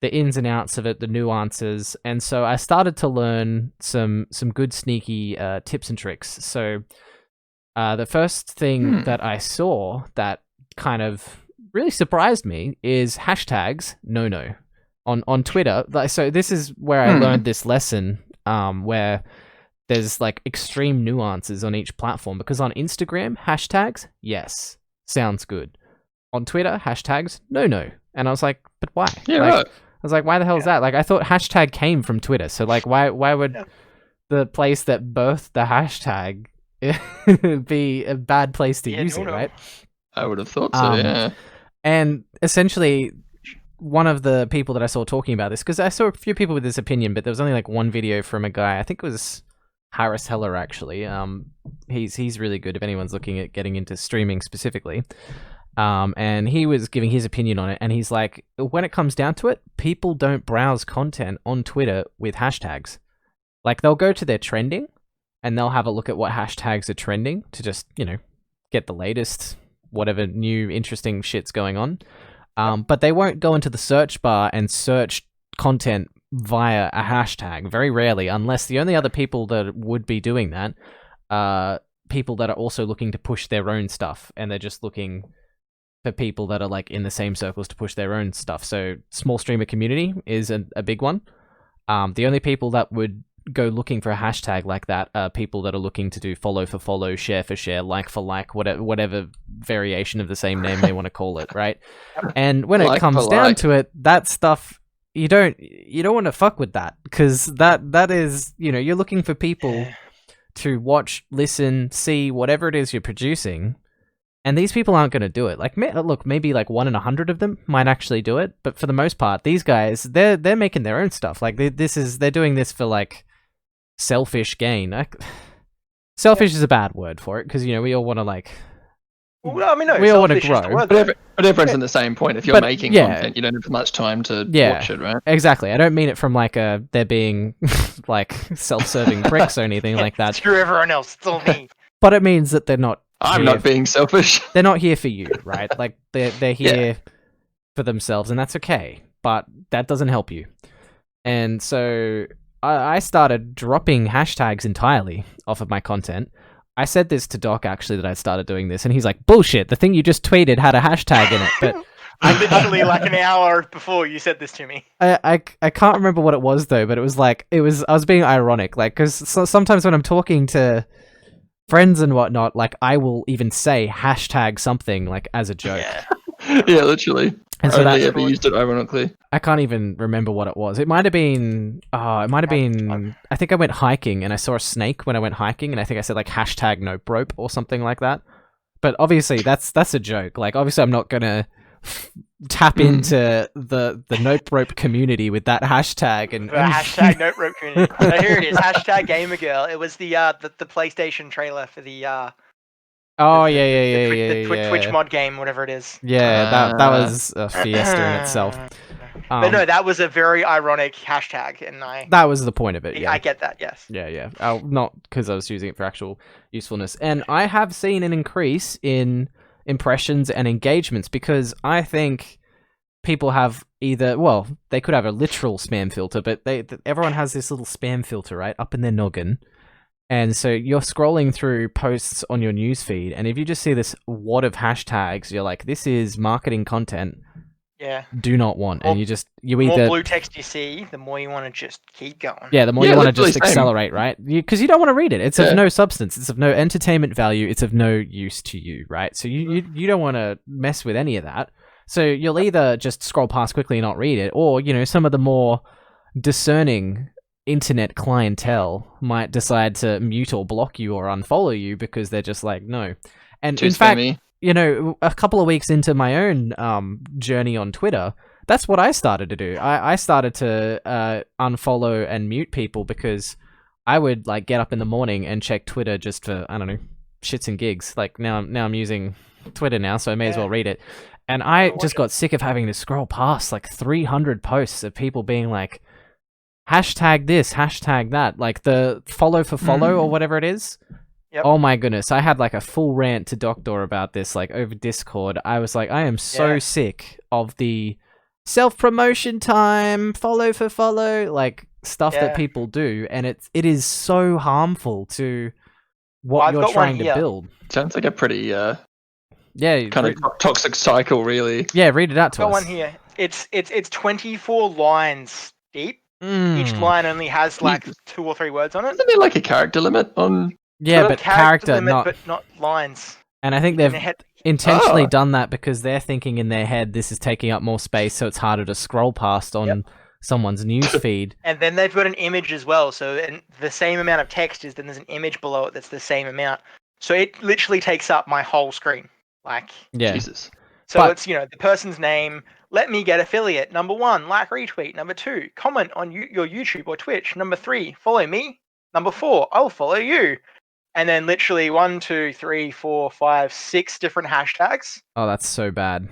the ins and outs of it, the nuances. And so I started to learn some good sneaky tips and tricks. So the first thing that I saw that kind of really surprised me is hashtags no. On Twitter. So this is where I learned this lesson, where there's like extreme nuances on each platform, because on Instagram, hashtags, yes, sounds good. On Twitter, hashtags, no. And I was like, but why? Yeah, like, right. I was like, why the hell is that? Like, I thought hashtag came from Twitter. So like, why would the place that birthed the hashtag be a bad place to use it, right? I would have thought so, yeah. And essentially, one of the people that I saw talking about this, because I saw a few people with this opinion, but there was only like one video from a guy, I think it was Harris Heller actually. He's really good if anyone's looking at getting into streaming specifically. And he was giving his opinion on it, and he's like, when it comes down to it, people don't browse content on Twitter with hashtags. Like, they'll go to their trending, and they'll have a look at what hashtags are trending to just, you know, get the latest, whatever new interesting shit's going on. But they won't go into the search bar and search content via a hashtag, very rarely, unless the only other people that would be doing that are people that are also looking to push their own stuff, and they're just looking for people that are like in the same circles to push their own stuff. So small streamer community is a big one. The only people that would go looking for a hashtag like that are people that are looking to do follow for follow, share for share, like for like, whatever variation of the same name they want to call it, right? And when it comes down to it, that stuff, you don't want to fuck with that, because that is, you know, you're looking for people to watch, listen, see whatever it is you're producing, and these people aren't going to do it. Like, look, maybe like 1 in 100 of them might actually do it, but for the most part, these guys, they're making their own stuff. Like, they're doing this for like selfish gain. Selfish is a bad word for it, because, you know, we all want to like. Well, I mean, no, we all want to grow, but everyone's in the same point. If you're making content, you don't have much time to watch it, right? Exactly. I don't mean it from like they're being like self-serving pricks or anything like that. Screw everyone else, it's all me. But it means that they're not. I'm not being selfish. They're not here for you, right? Like they're here for themselves, and that's okay. But that doesn't help you. And so I started dropping hashtags entirely off of my content. I said this to Doc, actually, that I started doing this, and he's like, bullshit, the thing you just tweeted had a hashtag in it. But literally like an hour before you said this to me. I can't remember what it was, though, but I was being ironic, like, because sometimes when I'm talking to friends and whatnot, like, I will even say hashtag something, like, as a joke. Yeah, literally. And so Only that's ever used it ironically. I can't even remember what it was. It might have been. It might have been. I think I went hiking and I saw a snake when I went hiking, and I think I said like hashtag nope rope or something like that. But obviously that's a joke. Like obviously I'm not gonna tap into the nope rope community with that hashtag and hashtag nope rope community. So here it is. Hashtag gamer girl. It was the PlayStation trailer for the oh the Twitch mod game, whatever it is. Yeah, that was a fiesta in itself. But no, that was a very ironic hashtag, and that was the point of it. Yeah, I get that. Yes. Yeah. Not because I was using it for actual usefulness, and I have seen an increase in impressions and engagements because I think people have they could have a literal spam filter, but everyone has this little spam filter right up in their noggin. And so you're scrolling through posts on your newsfeed, and if you just see this wad of hashtags, you're like, this is marketing content. Yeah. Do not want. And you the more blue text you see, the more you want to just keep going. Yeah, the more you want to just accelerate, right? Because you don't want to read it. It's of no substance. It's of no entertainment value. It's of no use to you, right? So you don't want to mess with any of that. So you'll either just scroll past quickly and not read it, or, some of the more discerning internet clientele might decide to mute or block you or unfollow you because they're just like, no. And in fact, a couple of weeks into my own journey on Twitter, that's what I started to do. I started to unfollow and mute people because I would like get up in the morning and check Twitter just for, I don't know, shits and gigs. Like now I'm using Twitter now, so I may as well read it. And I just got sick of having to scroll past like 300 posts of people being like, hashtag this, hashtag that, like the follow for follow or whatever it is. Yep. Oh my goodness, I had like a full rant to Doctor about this, like over Discord. I was like, I am so sick of the self-promotion time, follow for follow, like stuff that people do, and it is so harmful to what you're trying to build. Sounds like a pretty kind of toxic cycle, really. Yeah, read it out to us. Got one here. It's 24 lines deep. Each line only has like 2 or 3 words on it. Isn't there like a character limit on? Yeah, but character limit, but not lines. And I think they've intentionally done that because they're thinking in their head this is taking up more space, so it's harder to scroll past on someone's news feed. And then they've got an image as well, so the same amount of text is then there's an image below it that's the same amount. So it literally takes up my whole screen. Like, Jesus. So it's, the person's name, let me get affiliate. Number 1, like, retweet. Number 2, comment on your YouTube or Twitch. Number 3, follow me. Number 4, I'll follow you. And then literally 1, 2, 3, 4, 5, 6 different hashtags. Oh, that's so bad.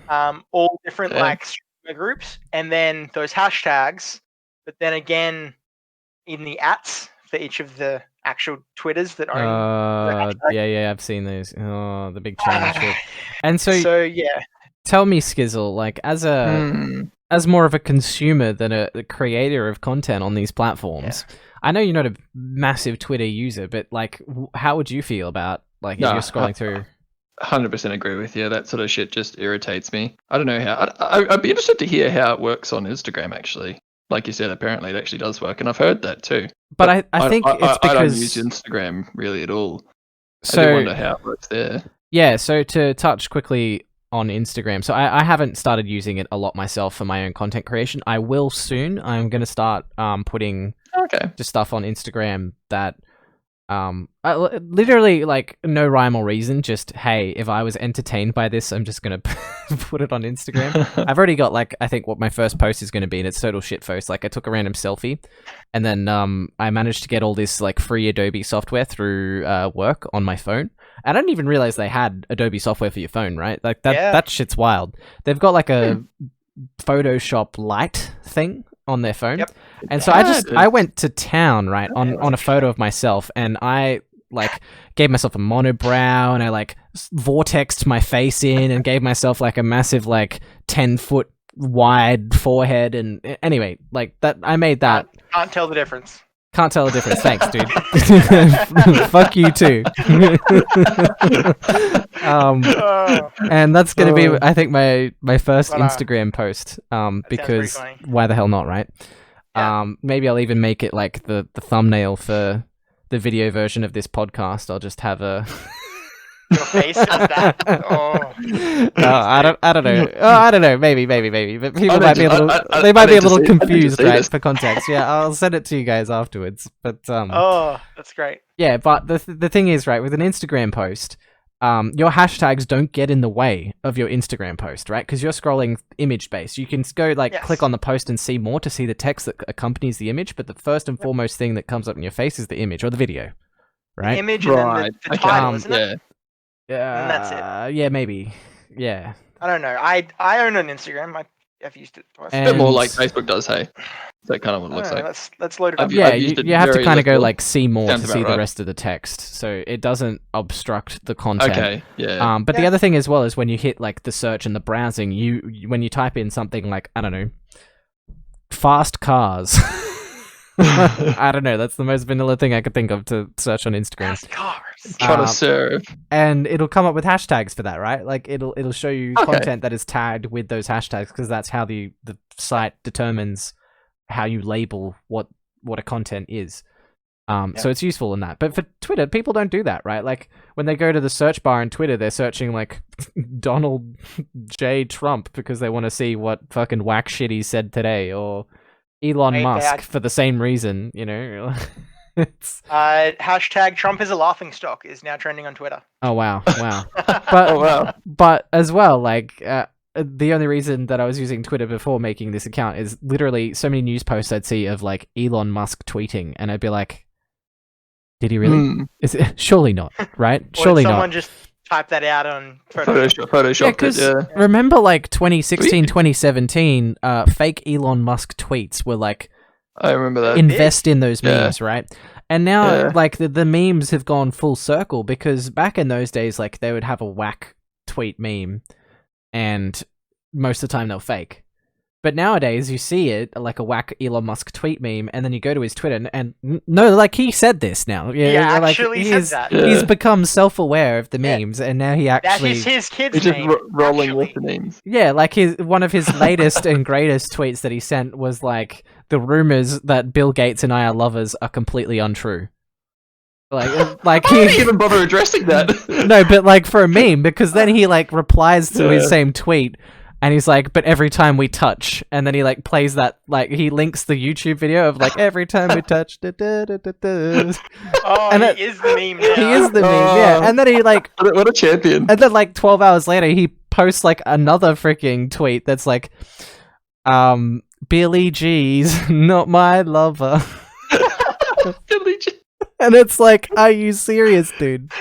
All different like streamer groups. And then those hashtags, but then again in the @s for each of the actual Twitters that own. Yeah, I've seen those. Oh, the big challenge shit. And so tell me, Skizzle, like as more of a consumer than a creator of content on these platforms. Yeah. I know you're not a massive Twitter user, but like, how would you feel about like if you're scrolling through? 100% agree with you. That sort of shit just irritates me. I don't know how. I'd be interested to hear how it works on Instagram. Actually, like you said, apparently it actually does work, and I've heard that too. But I think it's because I don't use Instagram really at all. So, I do wonder how it works there. Yeah. So to touch quickly on Instagram. So I haven't started using it a lot myself for my own content creation. I will soon. I'm going to start putting just stuff on Instagram that literally like no rhyme or reason. Just, hey, if I was entertained by this, I'm just going to put it on Instagram. I've already got like, I think what my first post is going to be, and it's total shitpost. Like I took a random selfie and then I managed to get all this like free Adobe software through work on my phone. I didn't even realize they had Adobe software for your phone, right? Like that shit's wild. They've got like a Photoshop Lite thing on their phone. Yep. And so I went to town, right, on a photo of myself, and I like gave myself a monobrow, and I like vortexed my face in and gave myself like a massive like 10-foot wide forehead, and anyway, like that I made that. Can't tell the difference. Can't tell the difference. Thanks, dude. Fuck you too. And that's going to be, I think, my first Instagram post. Because why the hell not, right? Yeah. Maybe I'll even make it like the thumbnail for the video version of this podcast. I'll just have a Your face is that. Oh. I don't know. Oh, I don't know. Maybe. But people need might to- be a little. I- They I might be need a to little see- I need to confused, see right? this. For context, yeah, I'll send it to you guys afterwards. But Oh, that's great. yeah. But the thing is, right, with an Instagram post, your hashtags don't get in the way of your Instagram post, right? Because you're scrolling image based. You can go like Yes. click on the post and see more to see the text that accompanies the image. But the first and foremost thing that comes up in your face is the image or the video, right? Image and then Right. the title, isn't it? Yeah. Yeah, And that's it. Yeah, maybe. Yeah. I don't know. I own an Instagram. I've used it twice. And- A bit more like Facebook does, hey. Is that kind of what it I looks don't know, like? let's load it up. I've- Yeah, used it you have to very kind of go little. like see more Sounds to about see the right. rest of the text, so it doesn't obstruct the content. Okay, yeah. But the Yeah. other thing as well is when you hit like the search and the browsing, when you type in something like, I don't know, fast cars. I don't know. That's the most vanilla thing I could think of to search on Instagram. Fast cars. Connoisseur. And it'll come up with hashtags for that, right? Like it'll show you Okay. content that is tagged with those hashtags because that's how the site determines how you label what a content is. So it's useful in that. But for Twitter, people don't do that, right? Like when they go to the search bar in Twitter, they're searching like Donald J. Trump because they want to see what fucking whack shit he said today, or Elon Hey, Musk Dad. for the same reason, you know. It's Hashtag Trump is a laughing stock is now trending on Twitter. oh wow. But Oh, wow. but as well, like the only reason that I was using Twitter before making this account is literally so many news posts I'd see of like Elon Musk tweeting, and I'd be like, did he really? Hmm. Is it? Surely not, right? Or Surely did not. someone just type that out on Photoshop? Photoshopped Yeah, it, because yeah. remember, like 2016, 2017, fake Elon Musk tweets were like I remember that. invest in those Yeah. memes, right? And now, Yeah. like the memes have gone full circle because back in those days, like they would have a whack tweet meme, and most of the time they'll fake. But nowadays, you see it like a whack Elon Musk tweet meme, and then you go to his Twitter, and no, like he said this now. Yeah, like, actually he's, said that. Yeah. He's become self-aware of the Yeah. memes, and now he That actually, is his kid's He's just name. rolling actually. with the names. yeah, like one of his latest and greatest tweets that he sent was like the rumors that Bill Gates and I are lovers are completely untrue. Like Why did he he. even bother addressing that? No, but like for a meme, because then he like replies to his Yeah. same tweet, and he's like, "But every time we touch," and then he like plays that, like he links the YouTube video of like every time we touch. Da, da, da, da, da. Oh, And he it- is the meme now. He is the meme, yeah. Oh. And then he like, What a champion. and then like 12 hours later, he posts like another freaking tweet that's like, Billy G's not my lover, Billy G. and it's like, are you serious, dude?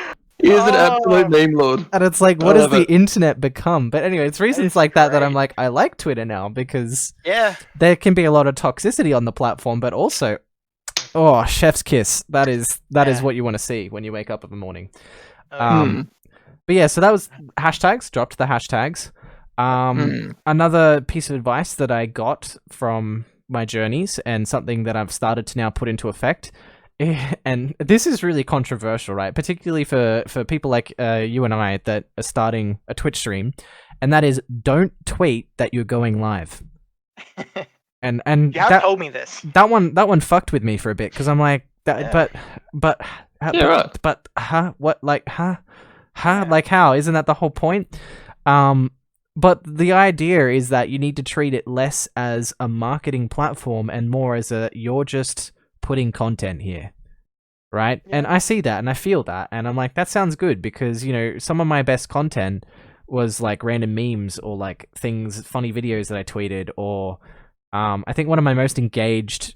He is an Oh. absolute meme lord. And it's like, what I has love the internet become? But anyway, it's reasons is like that I'm great. like, I like Twitter now because Yeah. there can be a lot of toxicity on the platform, but also, oh, chef's kiss. That is Yeah. what you want to see when you wake up in the morning. Hmm. But yeah, so that was hashtags. Dropped the hashtags. Another piece of advice that I got from my journeys and something that I've started to now put into effect. And this is really controversial, right? Particularly for people like you and I that are starting a Twitch stream, and that is don't tweet that you're going live. And You have told me this. that one fucked with me for a bit because I'm like, Yeah. Yeah, right. but what, like Yeah. like how, isn't that the whole point? But the idea is that you need to treat it less as a marketing platform and more as you're just putting content here, right? Yeah. And I see that and I feel that, and I'm like, that sounds good because, you know, some of my best content was like random memes or like things, funny videos that I tweeted, or I think one of my most engaged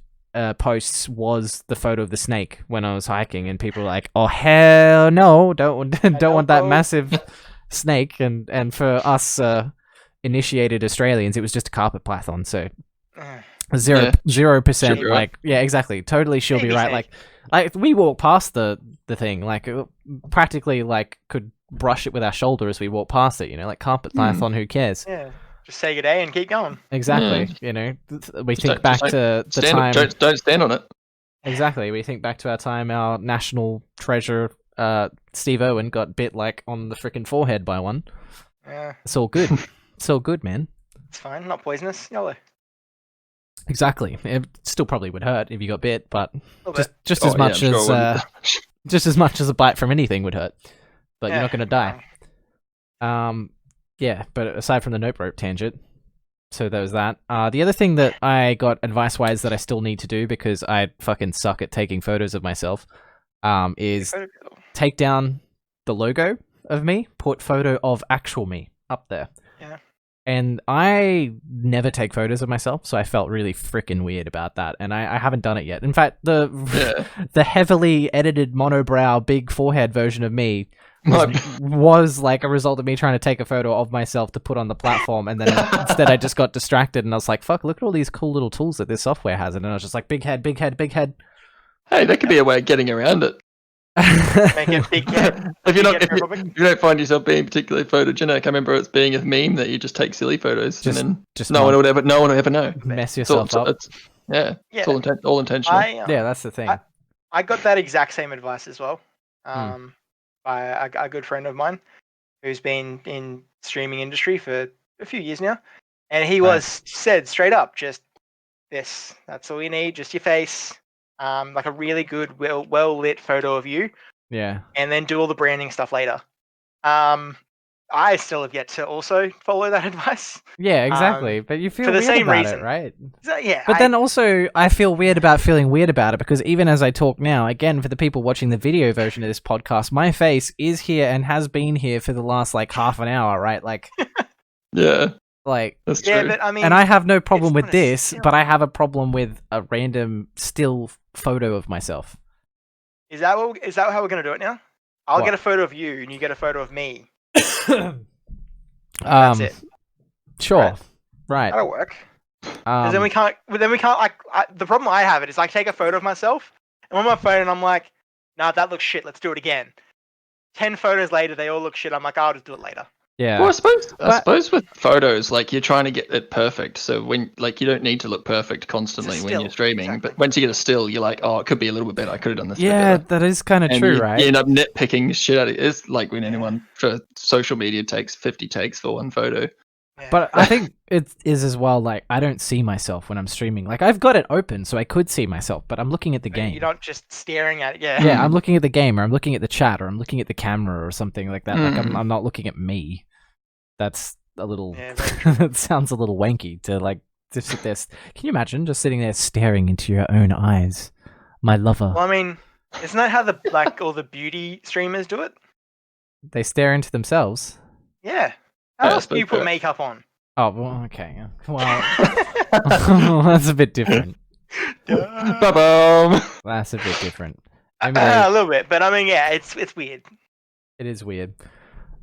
posts was the photo of the snake when I was hiking, and people were like, "Oh hell no, don't want that bro. massive snake." And for us initiated Australians, it was just a carpet python, so Ugh. 0%. She'll be right. Like, yeah, exactly, totally, she'll be Baby right. snake. Like we walked past the thing, like it practically like could brush it with our shoulder as we walk past it. You know, like carpet python. Who cares? Yeah. Just say good day and keep going. Exactly. You know, we think don't- back just to the Stand, time. don't stand on it. Exactly. We think back to our time, our national treasure, Steve Irwin, got bit like on the freaking forehead by one. Yeah. It's all good. It's all good, man. It's fine. Not poisonous. Yellow. Exactly. It still probably would hurt if you got bit, but A little bit. just Oh, as yeah, much I'm sure it as wouldn't. just as much as a bite from anything would hurt. but you're not going to die. Yeah, but aside from the note rope tangent, so there was that. The other thing that I got advice-wise that I still need to do because I fucking suck at taking photos of myself, is take down the logo of me, put photo of actual me up there. Yeah. And I never take photos of myself, so I felt really freaking weird about that, and I haven't done it yet. In fact, the heavily edited monobrow, big forehead version of me was like a result of me trying to take a photo of myself to put on the platform, and then instead I just got distracted, and I was like, fuck, look at all these cool little tools that this software has, and then I was just like, big head, big head, big head. Hey, that could be a way of getting around it. Make it big head. If you don't find yourself being particularly photogenic, I remember it's being a meme that you just take silly photos and then no one would ever know. Mess yourself up. It's all intentional. Yeah, that's the thing. I got that exact same advice as well, by a good friend of mine who's been in streaming industry for a few years now, and he said straight up, just this. That's all you need, just your face. Like a really good, well lit photo of you. Yeah. And then do all the branding stuff later. I still have yet to also follow that advice. Yeah, exactly. But you feel for the weird same about reason, it, right? So, yeah. But then also, I feel weird about feeling weird about it because even as I talk now, again, for the people watching the video version of this podcast, my face is here and has been here for the last like half an hour, right? Like, yeah. Like, that's true. Yeah, but I mean, and I have no problem with this, still. but I have a problem with a random still photo of myself. Is that how we're gonna do it now? I'll What? get a photo of you, and you get a photo of me. That's it. Sure, right. That'll work. 'Cause then we can't. Like, the problem I have is I take a photo of myself, and I'm on my phone, and I'm like, "Nah, that looks shit. Let's do it again." 10 photos later, they all look shit. I'm like, I'll just do it later. Yeah. Well, I suppose with photos, like you're trying to get it perfect. So when like you don't need to look perfect constantly when you're streaming, exactly. but once you get a still, you're like, oh, it could be a little bit better. I could have done this. Yeah, a bit better. that is kind of And true, you, right? You end up nitpicking shit out of it. It's like when anyone for social media takes 50 takes for one photo. Yeah. But I think it is as well, like, I don't see myself when I'm streaming. Like, I've got it open so I could see myself, but I'm looking at the game. You're not just staring at it. Yeah. Yeah, I'm looking at the game, or I'm looking at the chat, or I'm looking at the camera, or something like that. Like, I'm not looking at me. That's a little... Yeah, very true. That sounds a little wanky to, like, to sit there... Can you imagine just sitting there staring into your own eyes? My lover. Well, I mean, isn't that how all the beauty streamers do it? They stare into themselves. Yeah. How else do you but- put makeup on? Oh, well, okay. Yeah. Well, that's a bit different. Ba-bum. That's a bit different. I mean, A little bit, but I mean, yeah, it's weird. it is weird.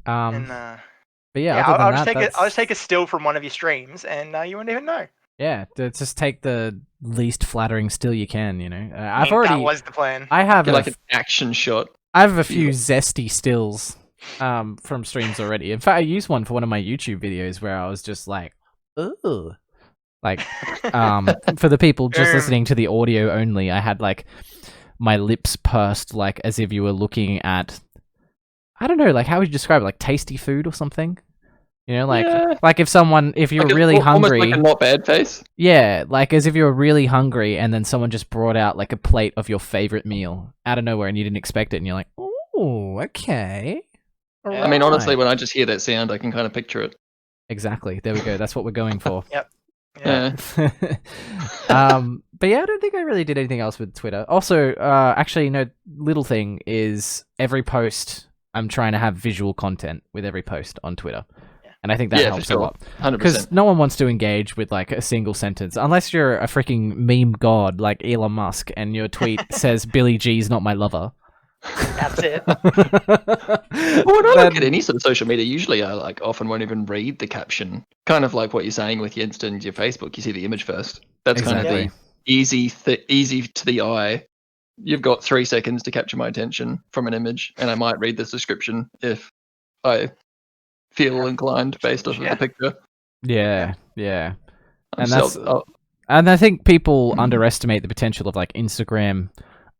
And, But yeah, other I'll than that, I'll just take a still from one of your streams, and you won't even know. Yeah, just take the least flattering still you can. You know, I mean, that was the plan. I have Get like an action shot. I have a few zesty stills from streams already. In fact, I used one for one of my YouTube videos where I was just like, ooh. Like, for the people just listening to the audio only, I had like my lips pursed, like as if you were looking at, I don't know, like how would you describe it? Like tasty food or something? You know, like like if you're Like really hungry, almost like a not bad face. yeah, like as if you were really hungry, and then someone just brought out like a plate of your favorite meal out of nowhere, and you didn't expect it, and you're like, oh, okay. Yeah. I mean, honestly, Right. when I just hear that sound, I can kind of picture it. Exactly. There we go. That's what we're going for. Yep. Yeah. But yeah, I don't think I really did anything else with Twitter. Also, actually, no, little thing is every post I'm trying to have visual content with every post on Twitter. And I think that Yeah, for helps sure. a lot. 100%. Because no one wants to engage with like a single sentence unless you're a freaking meme god like Elon Musk and your tweet says Billy G's not my lover. That's it. Well, when I look at any sort of social media, usually I like often won't even read the caption. Kind of like what you're saying with your Insta and your Facebook, you see the image first. That's kind of Exactly. the easy to the eye. You've got 3 seconds to capture my attention from an image, and I might read this description if I feel inclined based off of the picture. Yeah. I'm And that's and I think people underestimate the potential of like Instagram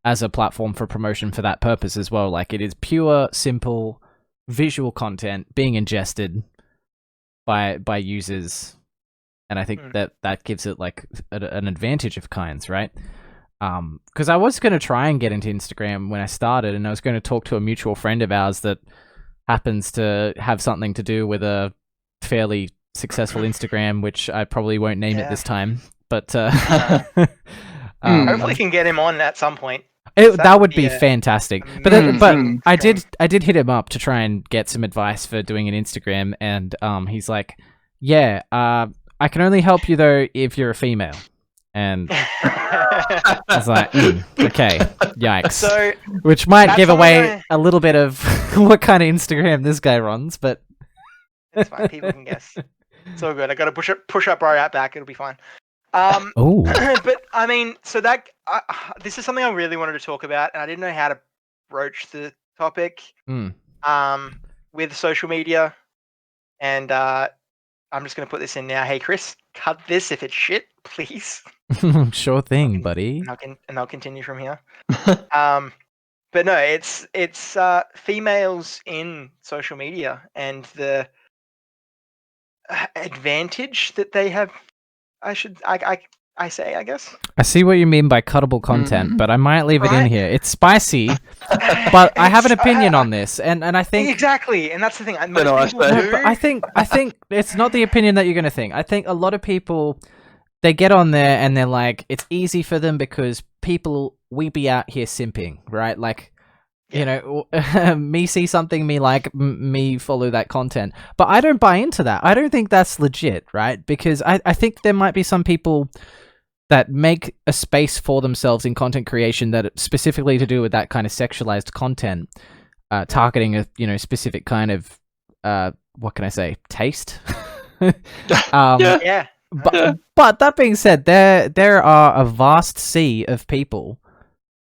as a platform for promotion for that purpose as well. Like it is pure, simple, visual content being ingested by users, and I think that gives it like an advantage of kinds, right? Because I was going to try and get into Instagram when I started, and I was going to talk to a mutual friend of ours that happens to have something to do with a fairly successful Instagram, which I probably won't name it this time. But hopefully, can get him on at some point. that would be fantastic. But I stream. did hit him up to try and get some advice for doing an Instagram, and he's like, "Yeah, I can only help you though if you're a female." And I was like, okay, yikes. So, which might give away a little bit of what kind of Instagram this guy runs, but it's fine. People can guess. It's all good. I got to push up right out back. It'll be fine. Oh. But I mean, so that this is something I really wanted to talk about, and I didn't know how to broach the topic. With social media, and I'm just going to put this in now. Hey, Chris, cut this if it's shit, please. Sure thing, buddy. And I'll continue from here. But no, it's females in social media and the advantage that they have. I say, I guess. I see what you mean by cuttable content, but I might leave it in here. It's spicy, but I have an opinion on this, and I think exactly, and that's the thing. But I think it's not the opinion that you're going to think. I think a lot of people, they get on there and they're like, it's easy for them because we be out here simping, right? Like, you know, me see something, me like, me follow that content. But I don't buy into that. I don't think that's legit, right? Because I think there might be some people that make a space for themselves in content creation that specifically to do with that kind of sexualized content, targeting a specific kind of what can I say, taste. But that being said, there are a vast sea of people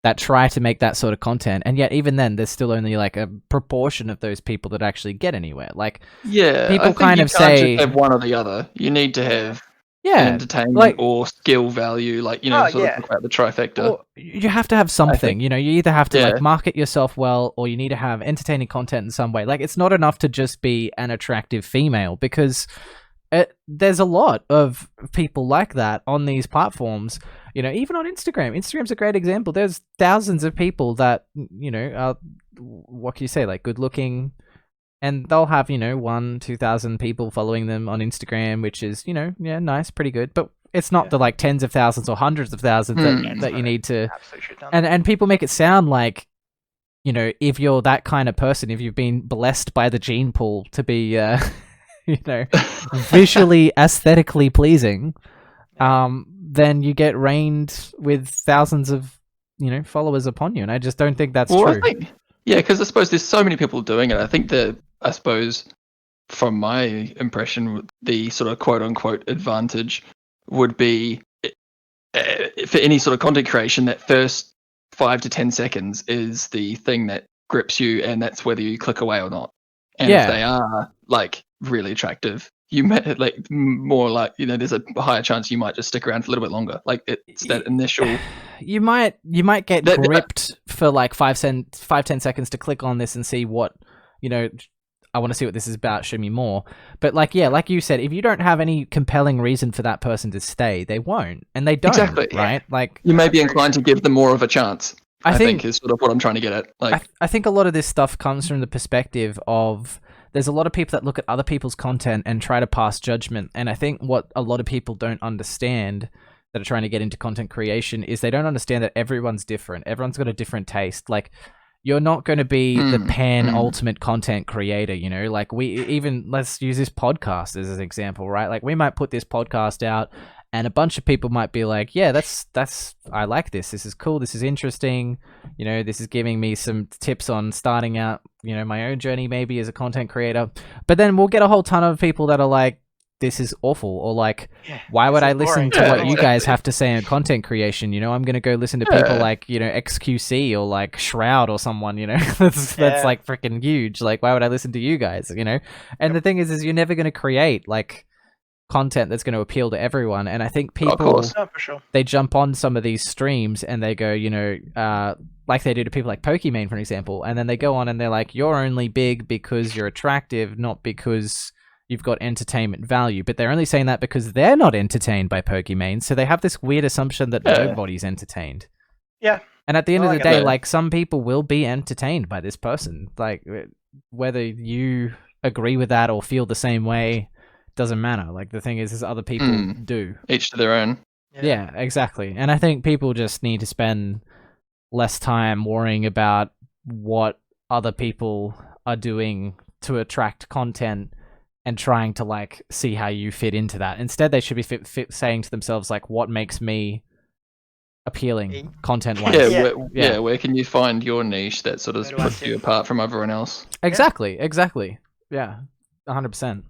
that try to make that sort of content, and yet even then, there's still only like a proportion of those people that actually get anywhere. Like, people kind of say just have one or the other. You need to have entertainment or skill value, like talk about the trifecta. Or you have to have something. You either have to like market yourself well, or you need to have entertaining content in some way. Like, it's not enough to just be an attractive female, because there's a lot of people like that on these platforms. Even on Instagram. Instagram's a great example. There's thousands of people that, are, what can you say, like, good looking, and they'll have, 1,000-2,000 people following them on Instagram, which is, nice, pretty good. But it's not the like tens of thousands or hundreds of thousands that you need to. And people make it sound like, if you're that kind of person, if you've been blessed by the gene pool to be, visually, aesthetically pleasing, then you get rained with thousands of, followers upon you. And I just don't think that's true. Because I suppose there's so many people doing it. I think from my impression, the sort of quote unquote advantage would be for any sort of content creation, that first 5 to 10 seconds is the thing that grips you, and that's whether you click away or not. And if they are like really attractive, you may like more like, there's a higher chance you might just stick around for a little bit longer. Like, it's that initial. You might get gripped for like 5-10 seconds to click on this and see what, I want to see what this is about. Show me more. But like you said, if you don't have any compelling reason for that person to stay, they won't, and they don't. Exactly. Right? Like, you may be inclined to give them more of a chance. I think is sort of what I'm trying to get at. Like, I think a lot of this stuff comes from the perspective of, there's a lot of people that look at other people's content and try to pass judgment. And I think what a lot of people don't understand that are trying to get into content creation is they don't understand that everyone's different. Everyone's got a different taste. Like, you're not going to be the ultimate content creator, like let's use this podcast as an example, right? Like, we might put this podcast out and a bunch of people might be like, yeah, that's I like this. This is cool. This is interesting. This is giving me some tips on starting out, my own journey maybe as a content creator. But then we'll get a whole ton of people that are like, this is awful, or like, why would I listen to what you guys have to say on content creation? I'm going to go listen to people like, XQC or like Shroud or someone, that's like freaking huge. Like, why would I listen to you guys, And the thing is you're never going to create like content that's going to appeal to everyone. And I think people, they jump on some of these streams and they go, like they do to people like Pokimane, for example, and then they go on and they're like, you're only big because you're attractive, not because you've got entertainment value. But they're only saying that because they're not entertained by Pokimane, so they have this weird assumption that nobody's entertained. Yeah, And at the end I of the like day, that. like, some people will be entertained by this person. Like, whether you agree with that or feel the same way doesn't matter. Like, the thing is other people do. Each to their own. Yeah, exactly. And I think people just need to spend less time worrying about what other people are doing to attract content and trying to like see how you fit into that. Instead, they should be saying to themselves like, what makes me appealing content wise? Where can you find your niche that sort of Where do I puts you sit? apart from everyone else? Exactly. Yeah, 100%.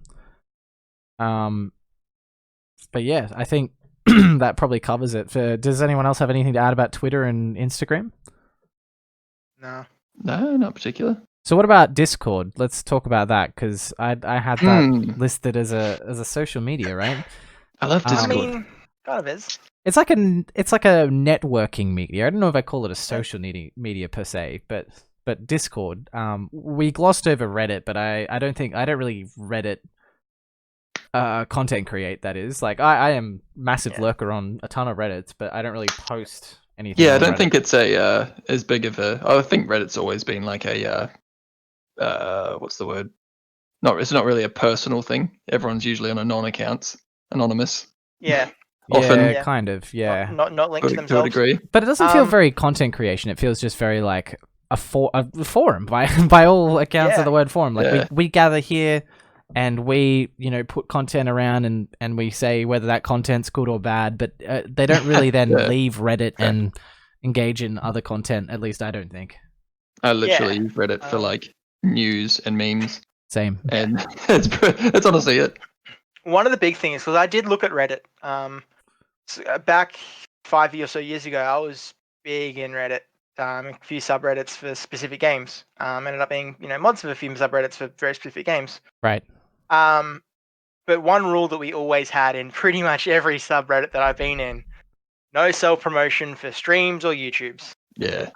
But yeah, I think that probably covers it. Does anyone else have anything to add about Twitter and Instagram? No. No, not particular. So what about Discord? Let's talk about that because I had that listed as a social media, right? I love Discord. I mean, kind of is. It's like a networking media. I don't know if I call it a social media per se, but Discord. We glossed over Reddit, but I don't really Reddit content create. That is like I am massive lurker on a ton of Reddits, but I don't really post anything. Yeah, I on don't Reddit. think it's a as big of a. I think Reddit's always been like a what's the word? It's not really a personal thing. Everyone's usually on a non-accounts, anonymous. Yeah. Often, Yeah, kind of. Yeah, Not linked to to a themselves. degree. but it doesn't feel very content creation. It feels just very like a forum by all accounts of the word forum. Like we gather here and we put content around and we say whether that content's good or bad, but they don't really then leave Reddit and engage in other content. At least I don't think. I literally use Reddit for like news and memes. Same. And it's honestly it. One of the big things, because I did look at Reddit. Back 5 or so years ago, I was big in Reddit. A few subreddits for specific games. Ended up being mods of a few subreddits for very specific games. Right. But one rule that we always had in pretty much every subreddit that I've been in: no self-promotion for streams or YouTubes. Yeah,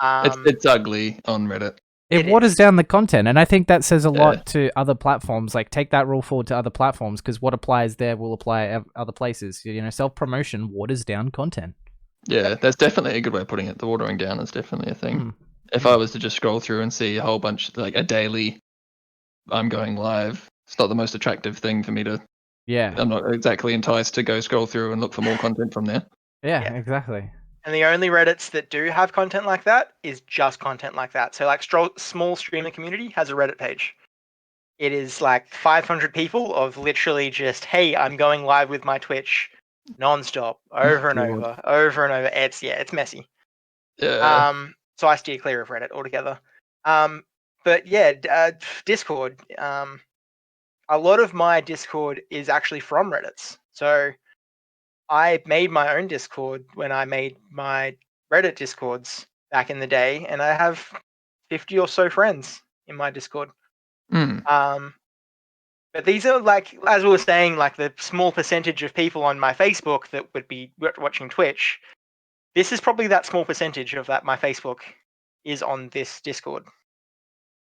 it's ugly on Reddit. It waters down the content, and I think that says a lot to other platforms. Like, take that rule forward to other platforms, because what applies there will apply other places. Self-promotion waters down content. Yeah, that's definitely a good way of putting it. The watering down is definitely a thing. If I was to just scroll through and see a whole bunch, like a daily, I'm going live, it's not the most attractive thing for me to. Yeah. I'm not exactly enticed to go scroll through and look for more content from there. Yeah, exactly. And the only Reddits that do have content like that is just content like that. So like small streamer community has a Reddit page. It is like 500 people of literally just, hey, I'm going live with my Twitch nonstop, over and over. It's messy. Yeah. So I steer clear of Reddit altogether. But yeah, Discord. A lot of my Discord is actually from Reddits. So I made my own Discord when I made my Reddit Discords back in the day, and I have 50 or so friends in my Discord. But these are, like, as we were saying, like the small percentage of people on my Facebook that would be watching Twitch. This is probably that small percentage of that my Facebook is on this Discord.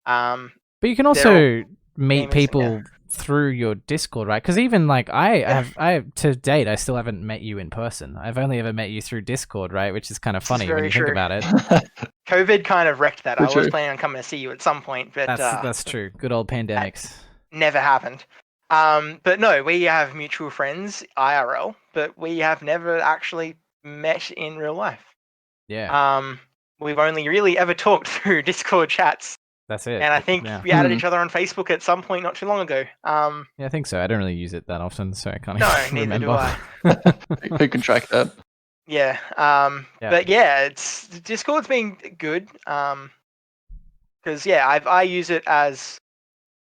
But you can also meet people through your Discord, right? Because even like I to date, I still haven't met you in person. I've only ever met you through Discord, right? Which is kind of funny when you think about it. COVID kind of wrecked that. I was planning on coming to see you at some point, but that's true. Good old pandemics. Never happened. But no, we have mutual friends IRL, but we have never actually met in real life. Yeah. We've only really ever talked through Discord chats. That's it. And I think we added each other on Facebook at some point not too long ago. Yeah, I think so. I don't really use it that often, so I can't even remember. Neither do I. Who can track that? Yeah. But yeah, Discord's been good. Because I use it as,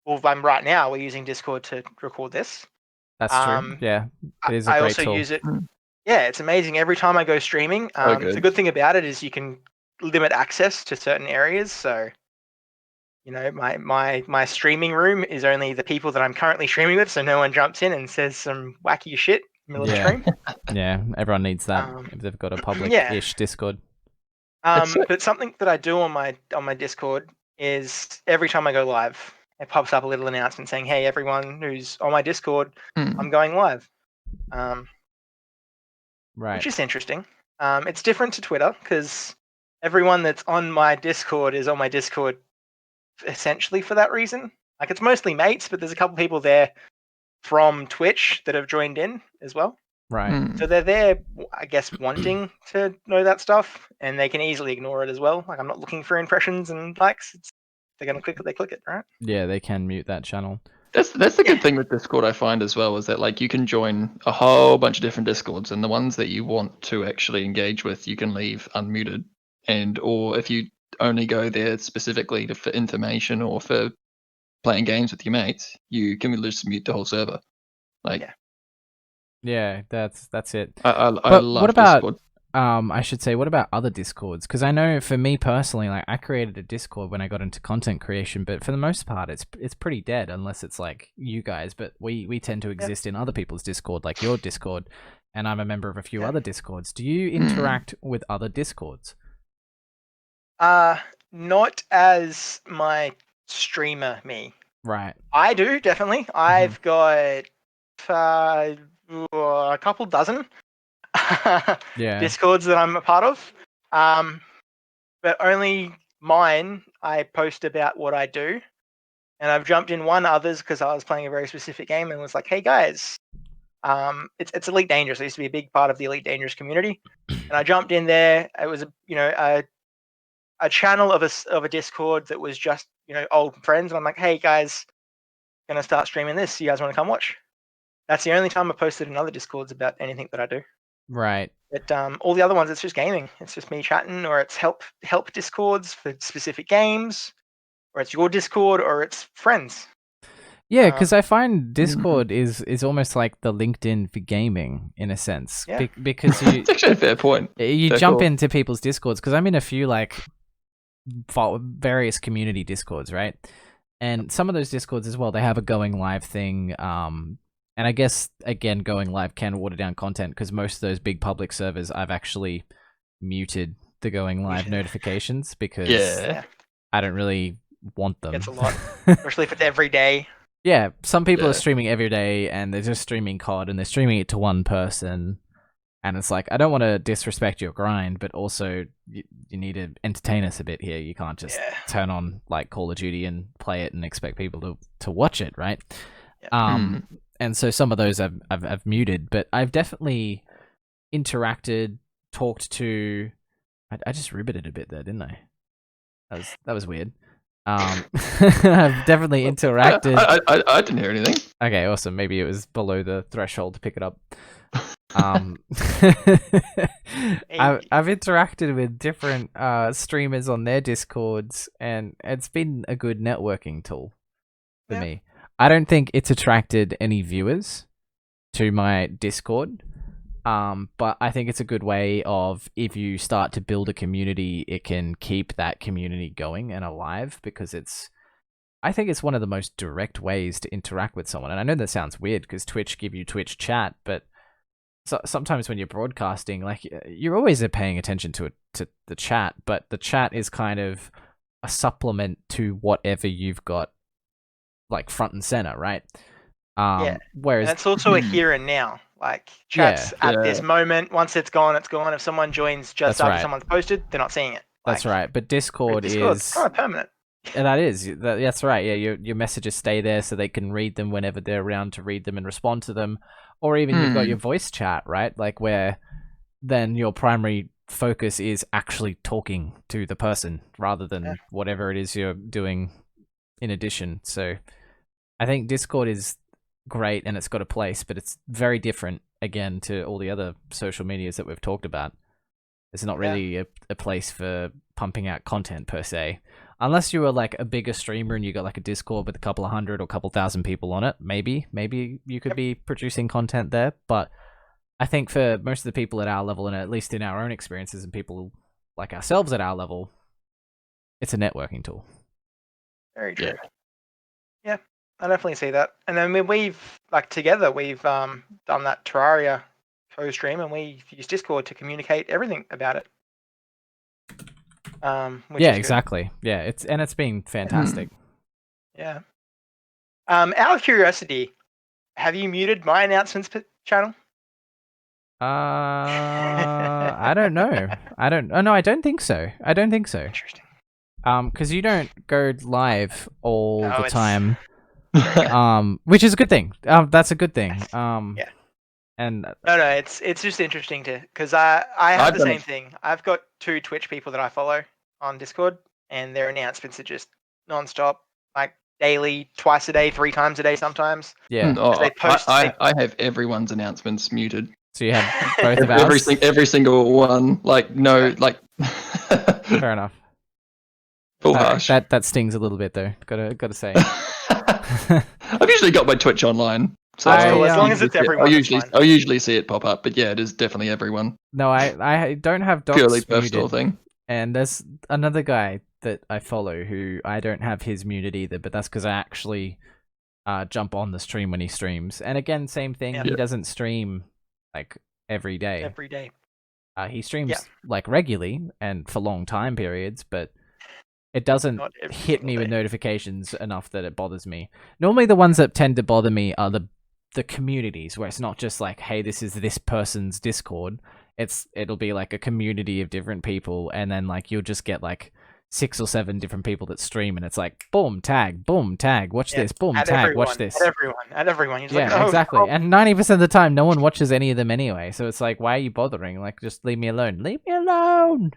well, right now we're using Discord to record this. That's true. Yeah, it is a I great also tool. use it. Yeah, it's amazing. Every time I go streaming, the good thing about it is you can limit access to certain areas. So, my streaming room is only the people that I'm currently streaming with, so no one jumps in and says some wacky shit in the middle of the stream. Yeah, everyone needs that if they've got a public-ish Discord. But something that I do on my Discord is every time I go live, it pops up a little announcement saying, "Hey, everyone who's on my Discord, I'm going live." Right. Which is interesting. It's different to Twitter because everyone that's on my Discord is on my Discord essentially for that reason. Like it's mostly mates, but there's a couple people there from Twitch that have joined in as well. Right. Mm. So they're there, I guess, wanting to know that stuff, and they can easily ignore it as well. Like I'm not looking for impressions and likes. They're gonna click it, they click it, right? Yeah, they can mute that channel. That's the good thing with Discord I find as well, is that like you can join a whole bunch of different Discords, and the ones that you want to actually engage with, you can leave unmuted, or if you only go there specifically for information or for playing games with your mates, you can just mute the whole server. Like, Yeah, that's it. I But love what about Discord. I should say, what about other Discords? Because I know for me personally, like I created a Discord when I got into content creation, but for the most part, it's pretty dead unless it's like you guys. But we tend to exist in other people's Discord, like your Discord, and I'm a member of a few other Discords. Do you interact with other Discords? Not as my streamer me. Right. I do definitely. I've got a couple dozen Yeah. Discords that I'm a part of. But only mine I post about what I do. And I've jumped in one others because I was playing a very specific game and was like, hey guys, it's Elite Dangerous. I used to be a big part of the Elite Dangerous community. And I jumped in there. It was a channel of a Discord that was just, old friends. And I'm like, hey guys, gonna start streaming this. You guys want to come watch? That's the only time I posted in other Discords about anything that I do. Right. But all the other ones, it's just gaming. It's just me chatting, or it's help Discords for specific games, or it's your Discord, or it's friends. Yeah, because I find Discord is almost like the LinkedIn for gaming in a sense. Yeah. Because you It's actually a fair point. you Fair jump call. into people's Discords, because I'm in a few like various community Discords, right? And some of those Discords as well, they have a going live thing. And I guess again, going live can water down content because most of those big public servers, I've actually muted the going live notifications because I don't really want them. It's a lot, especially if it's every day. Yeah, some people are streaming every day and they're just streaming COD and they're streaming it to one person. And it's like, I don't want to disrespect your grind, but also you need to entertain us a bit here. You can't just turn on like Call of Duty and play it and expect people to watch it, right? Yeah. And so some of those I've muted, but I've definitely interacted, talked to. I just ribbited a bit there, didn't I? That was weird. I've definitely interacted. I didn't hear anything. Okay, awesome. Maybe it was below the threshold to pick it up. I've interacted with different streamers on their Discords, and it's been a good networking tool for me. I don't think it's attracted any viewers to my Discord, but I think it's a good way of, if you start to build a community, it can keep that community going and alive, because I think it's one of the most direct ways to interact with someone. And I know that sounds weird because Twitch give you Twitch chat, but sometimes when you're broadcasting, like, you're always paying attention to the chat, but the chat is kind of a supplement to whatever you've got like front and center, right? Whereas, and it's also a here and now. Like chats at this moment. Once it's gone, it's gone. If someone joins just after someone's posted, they're not seeing it. That's right. But Discord is kind of permanent. And that's right. Yeah, your messages stay there so they can read them whenever they're around to read them and respond to them. Or even you've got your voice chat, right? Like where then your primary focus is actually talking to the person rather than whatever it is you're doing in addition. So I think Discord is great and it's got a place, but it's very different again to all the other social medias that we've talked about. It's not really a place for pumping out content per se. Unless you were like a bigger streamer and you got like a Discord with a couple of hundred or a couple thousand people on it, maybe you could be producing content there. But I think for most of the people at our level, and at least in our own experiences and people like ourselves at our level, it's a networking tool. Very true. Yeah, I definitely see that. And then we've together we've done that Terraria co-stream, and we use Discord to communicate everything about it. Exactly. Yeah, it's been fantastic. Yeah. Out of curiosity, have you muted my announcements channel? I don't know. I don't. Oh no, I don't think so. I don't think so. Interesting. Because you don't go live all No, the it's- time. Which is a good thing. That's a good thing. Yeah. And No, it's just interesting because I have I've the done same it. thing. I've got 2 Twitch people that I follow on Discord, and their announcements are just non-stop, like daily, twice a day, 3 times a day sometimes. yeah, They post- I have everyone's announcements muted. so you have both of Every, ours. every single one. Like no, Yeah. like Fair enough. full harsh. That stings a little bit though. Gotta say. I've usually got my Twitch online, so That's cool, as long as it's everyone, it's fine. I'll usually see it pop up. But yeah, it is definitely everyone. No, I don't have docs Purely personal muted. thing. And there's another guy that I follow who I don't have his muted either, but that's because I actually jump on the stream when he streams. And again, same thing. Yeah. He doesn't stream like every day. Every day. He streams Yeah. like regularly and for long time periods, but it doesn't Not every hit single me with day. notifications enough that it bothers me. Normally, the ones that tend to bother me are the communities where it's not just like, hey, this is this person's Discord. It'll be like a community of different people, and then like you'll just get like 6 or 7 different people that stream, and it's like boom tag, watch Yeah, this, boom At tag, everyone, watch this. At everyone. You're just Yeah, like, oh, exactly. oh. And 90% of the time, no one watches any of them anyway. So it's like, why are you bothering? Like, just leave me alone. Leave me alone.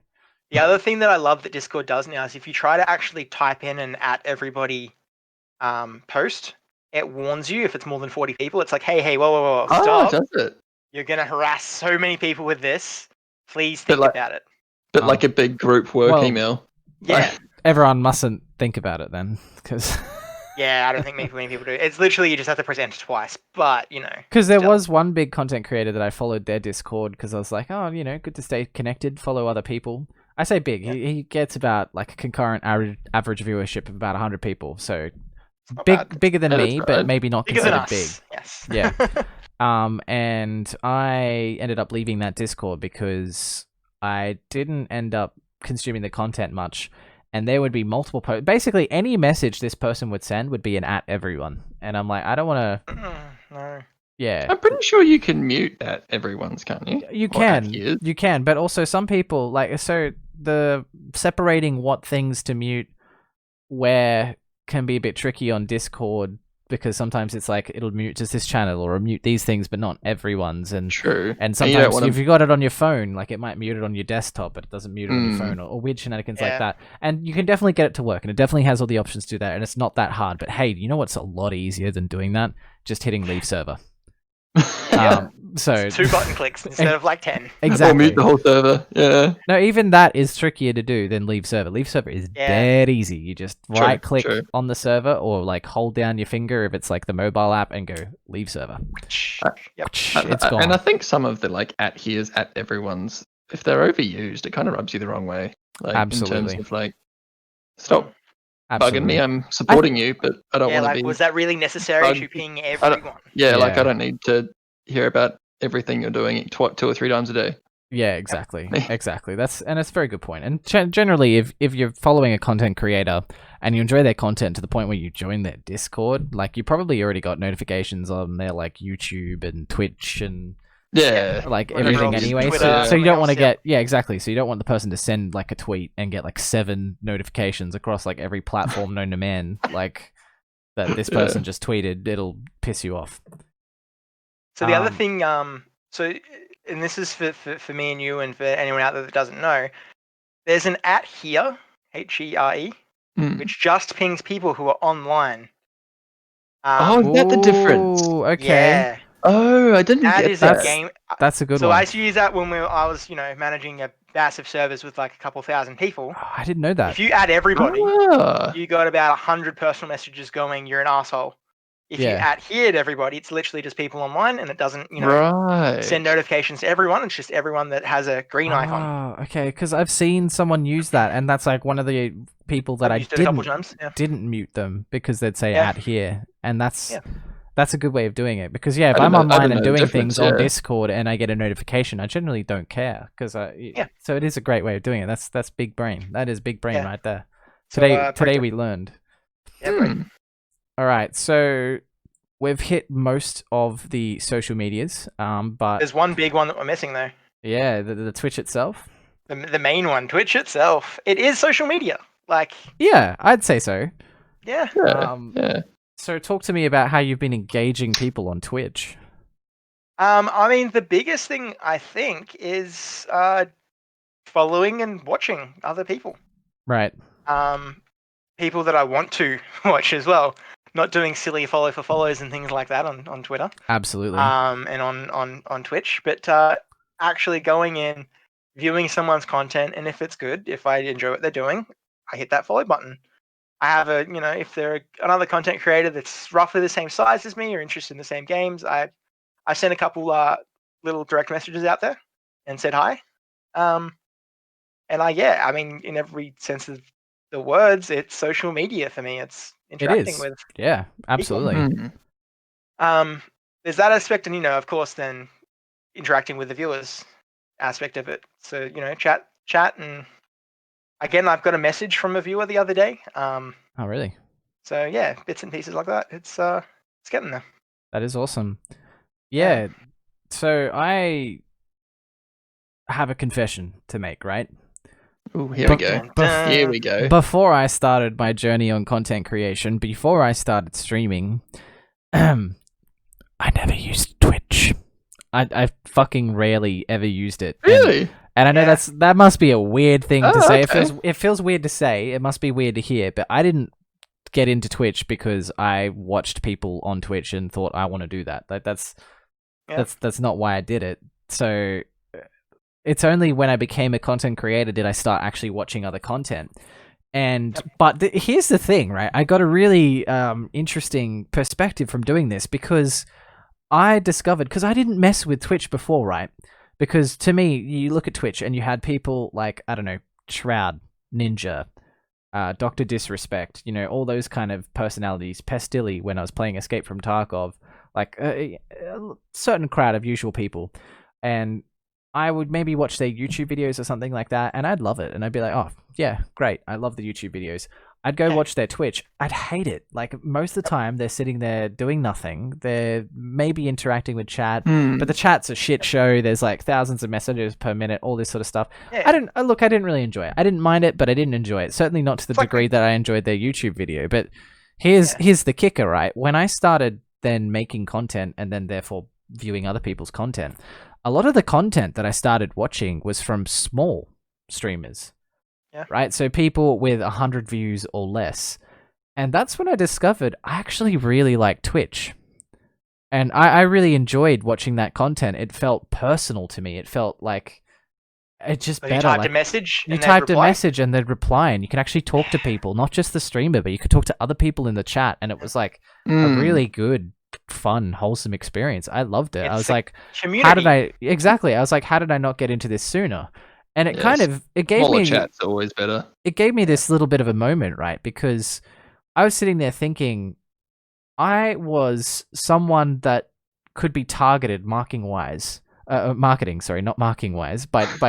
The other thing that I love that Discord does now is if you try to actually type in and at everybody post, it warns you if it's more than 40 people. It's like, hey, whoa, Oh, stop. does it? You're going to harass so many people with this. Please think like- about it. But like a big group work Well- email. Yeah. Everyone mustn't think about it then, because Yeah, I don't think many people do. It's literally you just have to press enter twice. But, you know. there still. was one big content creator that I followed their Discord because I was like, oh, good to stay connected, follow other people. I say big. Yeah. He gets about like a concurrent average viewership of about 100 people. So Not bad. bigger than That me, is but right. maybe not Bigger than considered us. big. Yes. Yeah. And I ended up leaving that Discord because I didn't end up consuming the content much, and there would be multiple posts. Basically, any message this person would send would be an at everyone, and I'm like, I don't want to. No. Yeah, I'm pretty sure you can mute at everyone's, can't you? you Or at can, his. you can, but also some people like the separating what things to mute where can be a bit tricky on Discord. Because sometimes it's like it'll mute just this channel or mute these things, but not everyone's. And True. And you don't sometimes wanna- if you got it on your phone, like it might mute it on your desktop, but it doesn't mute it on your Mm. phone, or weird shenanigans like Yeah. that. And you can definitely get it to work, and it definitely has all the options to do that, and it's not that hard. But hey, you know what's a lot easier than doing that? Just hitting leave server. So 2 button clicks instead of like 10. Or exactly. mute the whole server. Yeah. No, even that is trickier to do than leave server. Leave server is Yeah. dead easy. You just True, right click true. on the server, or like hold down your finger if it's like the mobile app, and go leave server. Yep. It's gone. And I think some of the like at here's at everyone's, if they're overused, it kind of rubs you the wrong way. Like in Absolutely. terms of like, stop Absolutely. bugging me. I'm supporting you, but I don't Yeah, want to like, be. was that really necessary bug- to ping everyone? Yeah, like Yeah. I don't need to hear about everything you're doing 2 or 3 times a day. Yeah, exactly. Exactly. That's a very good point. And generally, if you're following a content creator and you enjoy their content to the point where you join their Discord, like you probably already got notifications on their like YouTube and Twitch and Yeah. like Whatever everything else, anyway. Twitter, So you everything don't want to else, yeah. get exactly. So you don't want the person to send like a tweet and get like 7 notifications across like every platform known to man, like that this Yeah. person just tweeted. It'll piss you off. So the other Um, thing, and this is for me and you and for anyone out there that doesn't know, there's an at here, HERE, Mm. which just pings people who are online. Oh, is that the difference? Ooh, okay. Yeah, Oh, I didn't that get is that. a game. That's a good So one. I used to use that when I was, managing a massive servers with like a couple thousand people. Oh, I didn't know that. If you add everybody, Ah. you got about 100 personal messages going, you're an asshole. If you Yeah. adhere to everybody, it's literally just people online, and it doesn't, Right. send notifications to everyone. It's just everyone that has a green icon. Oh, okay. Because I've seen someone use that, and that's like one of the people that I've I used it a couple didn't times. Yeah. didn't mute them because they'd say Yeah. at here, and that's Yeah. that's a good way of doing it. Because yeah, if I I'm didn't know- I online didn't and know the doing things difference, on yeah. Discord and I get a notification, I generally don't care because So it is a great way of doing it. That's big brain. That is big brain Yeah. right there. So, Today pro tip. we learned. Yeah, great. Hmm. All right, so we've hit most of the social medias, but There's one big one that we're missing though. yeah, the Twitch itself. The main one, Twitch itself. It is social media. Like, Yeah, I'd say so. yeah. Yeah, yeah. So talk to me about how you've been engaging people on Twitch. I mean, the biggest thing I think is following and watching other people. Right. People that I want to watch as well. Not doing silly follow for follows and things like that on Twitter. Absolutely. And on Twitch, but actually going in, viewing someone's content, and if it's good, if I enjoy what they're doing, I hit that follow button. I have if they're another content creator that's roughly the same size as me or interested in the same games, I sent a couple little direct messages out there and said hi. And I mean, in every sense of the words, it's social media for me. It's interacting is. with. Yeah, absolutely. Mhm. There's that aspect, and of course, then interacting with the viewers aspect of it. So chat, and again, I've got a message from a viewer the other day. Oh, really? So yeah, bits and pieces like that. It's getting there. That is awesome. Yeah. So I have a confession to make, right? Ooh, here we go. Here we go. Before I started my journey on content creation, before I started streaming, I never used Twitch. I fucking rarely ever used it. Really? And I know that must be a weird thing to say. Okay. It feels weird to say. It must be weird to hear. But I didn't get into Twitch because I watched people on Twitch and thought I want to do that. That's not why I did it. So it's only when I became a content creator did I start actually watching other content. But here's the thing, right? I got a really interesting perspective from doing this because I discovered, because I didn't mess with Twitch before, right? Because to me, you look at Twitch and you had people like, I don't know, Shroud, Ninja, Dr. Disrespect, all those kind of personalities, Pestilly when I was playing Escape from Tarkov, like a certain crowd of usual people. And I would maybe watch their YouTube videos or something like that, and I'd love it. And I'd be like, oh, yeah, great. I love the YouTube videos. I'd go watch their Twitch. I'd hate it. Like, most of the time, they're sitting there doing nothing. They're maybe interacting with chat, but the chat's a shit show. There's like thousands of messages per minute, all this sort of stuff. Yeah. I didn't really enjoy it. I didn't mind it, but I didn't enjoy it. Certainly not to the degree that I enjoyed their YouTube video. But here's the kicker, right? When I started then making content and then therefore viewing other people's content, a lot of the content that I started watching was from small streamers. Yeah. Right? So people with 100 views or less. And that's when I discovered I actually really like Twitch. And I really enjoyed watching that content. It felt personal to me. It felt like it just better. You typed a message. You typed a message and they'd reply, and you can actually talk to people, not just the streamer, but you could talk to other people in the chat. And it was like a really good, fun, wholesome experience. I loved it. I was like, community. I was like, how did I not get into this sooner? And it gave me chat's always better. It gave me this little bit of a moment, right? Because I was sitting there thinking, I was someone that could be targeted marketing wise, by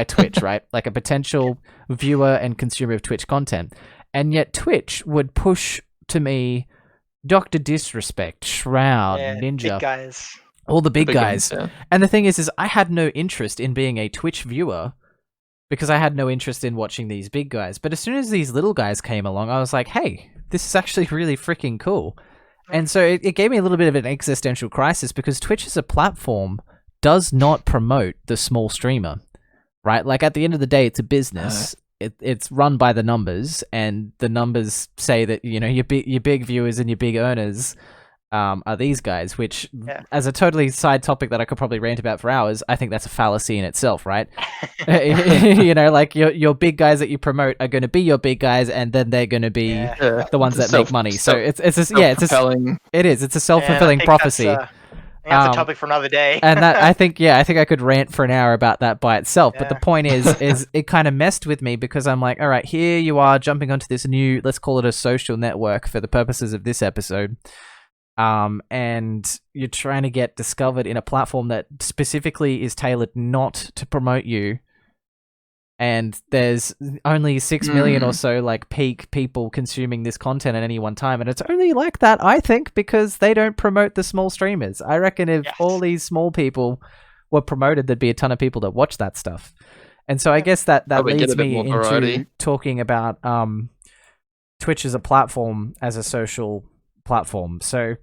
Twitch, right? Like a potential viewer and consumer of Twitch content. And yet Twitch would push to me Dr. Disrespect, Shroud, Ninja, big guys. all the big guys. Yeah. And the thing is I had no interest in being a Twitch viewer because I had no interest in watching these big guys. But as soon as these little guys came along, I was like, hey, this is actually really freaking cool. And so it gave me a little bit of an existential crisis because Twitch as a platform does not promote the small streamer, right? Like at the end of the day, it's a business. It's run by the numbers, and the numbers say that, your big viewers and your big earners are these guys, which as a totally side topic that I could probably rant about for hours, I think that's a fallacy in itself, right? Like your big guys that you promote are going to be your big guys, and then they're going to be the ones that make money. So it's a self-fulfilling prophecy. That's a topic for another day. And that I think I could rant for an hour about that by itself. But the point is it kind of messed with me because I'm like, all right, here you are jumping onto this new, let's call it a social network for the purposes of this episode. And you're trying to get discovered in a platform that specifically is tailored not to promote you. and there's only 6 million or so like peak people consuming this content at any one time, and it's only like that, I think, because they don't promote the small streamers. I reckon if all these small people were promoted, there'd be a ton of people that watch that stuff. And so I guess that leads me into talking about Twitch as a platform, as a social platform. So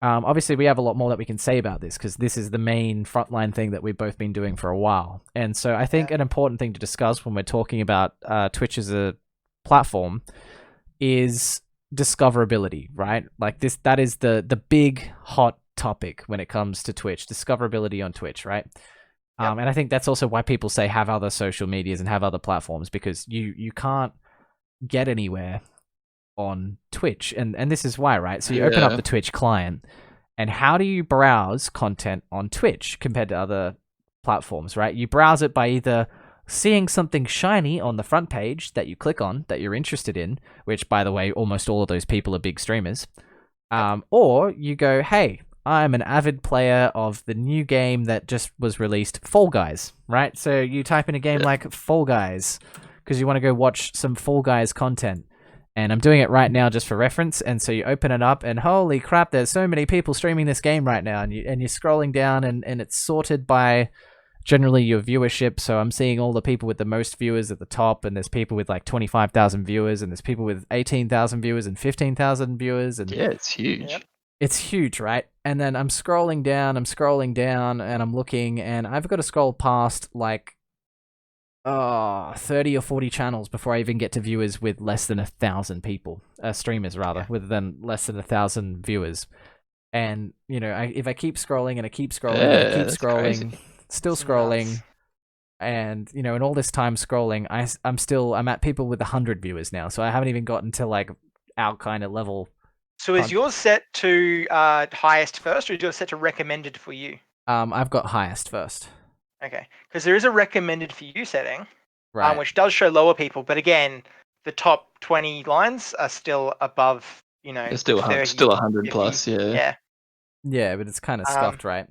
obviously we have a lot more that we can say about this, because this is the main frontline thing that we've both been doing for a while. And so I think an important thing to discuss when we're talking about Twitch as a platform is discoverability, right? Like that is the big hot topic when it comes to Twitch, discoverability on Twitch, right? And I think that's also why people say have other social medias and have other platforms, because you can't get anywhere on Twitch, and this is why, right? So you open up the Twitch client, and how do you browse content on Twitch compared to other platforms, right? You browse it by either seeing something shiny on the front page that you click on that you're interested in, which, by the way, almost all of those people are big streamers, or you go, hey, I'm an avid player of the new game that just was released, Fall Guys, right? So you type in a game like Fall Guys because you want to go watch some Fall Guys content. And I'm doing it right now just for reference. And so you open it up, and holy crap, there's so many people streaming this game right now. And you're scrolling down, and it's sorted by generally your viewership. So I'm seeing all the people with the most viewers at the top, and there's people with like 25,000 viewers, and there's people with 18,000 viewers and 15,000 viewers. And yeah, it's huge. It's huge, right? And then I'm scrolling down, and I'm looking, and I've got to scroll past like 30 or 40 channels before I even get to viewers with less than 1,000 people, streamers rather, with then less than 1,000 viewers. And you know, if I keep scrolling and I keep scrolling, and I keep scrolling, crazy. Still scrolling, and you know, and all this time scrolling, I'm at people with 100 viewers now, so I haven't even gotten to like our kind of level. So is yours set to highest first, or is yours set to recommended for you? I've got highest first. Okay, because there is a recommended for you setting, right, which does show lower people, but again, the top 20 lines are still above, you know, it's still 100 plus, yeah, but it's kind of scuffed, right?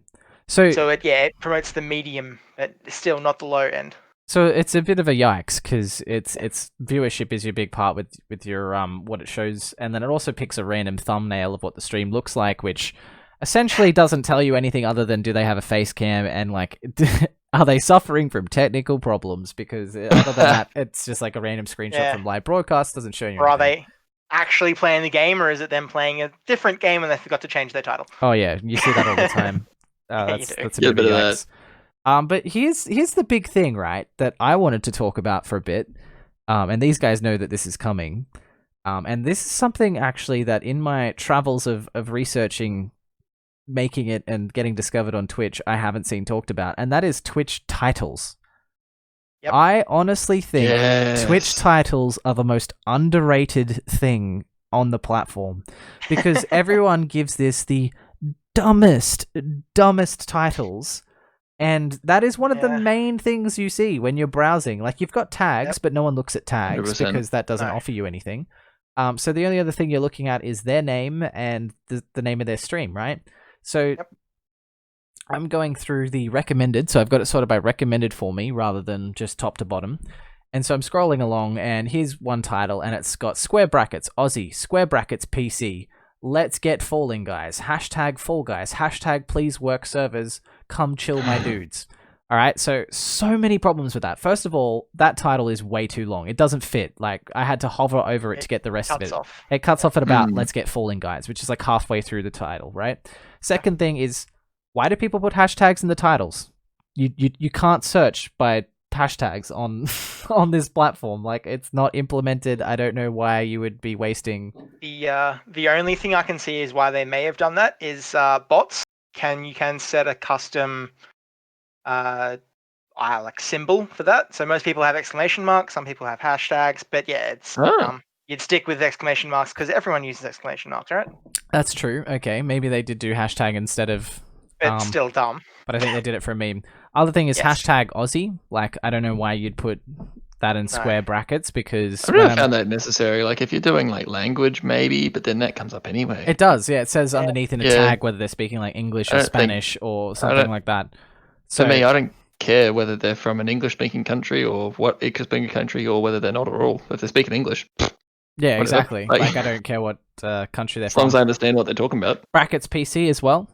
So it promotes the medium, but still not the low end. So it's a bit of a yikes, because it's viewership is your big part with your what it shows, and then it also picks a random thumbnail of what the stream looks like, which essentially doesn't tell you anything other than do they have a face cam, and like are they suffering from technical problems, because other than that it's just like a random screenshot from live broadcast, doesn't show you or anything. Are they actually playing the game, or is it them playing a different game and they forgot to change their title? Oh yeah, you see that all the time. That's a bit of a yikes. But here's the big thing, right, that I wanted to talk about for a bit, and these guys know that this is coming, and this is something actually that in my travels of researching making it and getting discovered on Twitch, I haven't seen talked about, and that is Twitch titles. Yep. I honestly think Twitch titles are the most underrated thing on the platform, because everyone gives this the dumbest titles, and that is one of the main things you see when you're browsing. Like, you've got tags, but no one looks at tags 100%. Because that doesn't offer you anything. So the only other thing you're looking at is their name and the name of their stream, right? So I'm going through the recommended, so I've got it sorted by recommended for me rather than just top to bottom. And so I'm scrolling along, and here's one title, and it's got square brackets Aussie, square brackets PC, let's get falling guys, hashtag fall guys, hashtag please work servers, come chill my dudes. All right, so many problems with that. First of all, that title is way too long. It doesn't fit. Like, I had to hover over it to get the rest of it. It cuts off at about let's get falling guys, which is like halfway through the title, right? Second thing is, why do people put hashtags in the titles? You can't search by hashtags on this platform. Like, it's not implemented. I don't know why you would be wasting. The only thing I can see is why they may have done that is bots. You can set a custom like symbol for that. So most people have exclamation marks, some people have hashtags, but yeah, it's you'd stick with exclamation marks because everyone uses exclamation marks, right? That's true. Okay, maybe they did do hashtag instead of. It's still dumb. But I think they did it for a meme. Other thing is hashtag Aussie. Like, I don't know why you'd put that in square brackets, because I really found that necessary. Like, if you're doing like language, maybe, but then that comes up anyway. It does. Yeah, it says underneath in a tag whether they're speaking like English or Spanish or something like that. So, to me, I don't care whether they're from an English-speaking country or what English-speaking country, or whether they're not at all. If they're speaking English, Yeah, whatever. exactly. Like- Like I don't care what country they're as long from. as I understand what they're talking about. Brackets PC as well.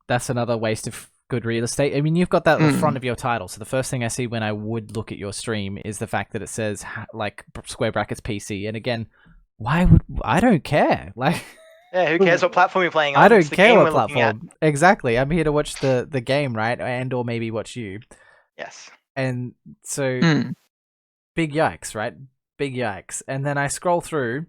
That's another waste of good real estate. I mean, you've got that at the front of your title. So the first thing I see when I would look at your stream is the fact that it says like square brackets PC. And again, why would I don't care? Like, Yeah, who cares what platform you're playing on? I don't It's the care game what we're looking at. platform. Exactly. I'm here to watch the game, right? And or maybe watch you. Yes. And so big yikes, right? Big yikes. And then I scroll through,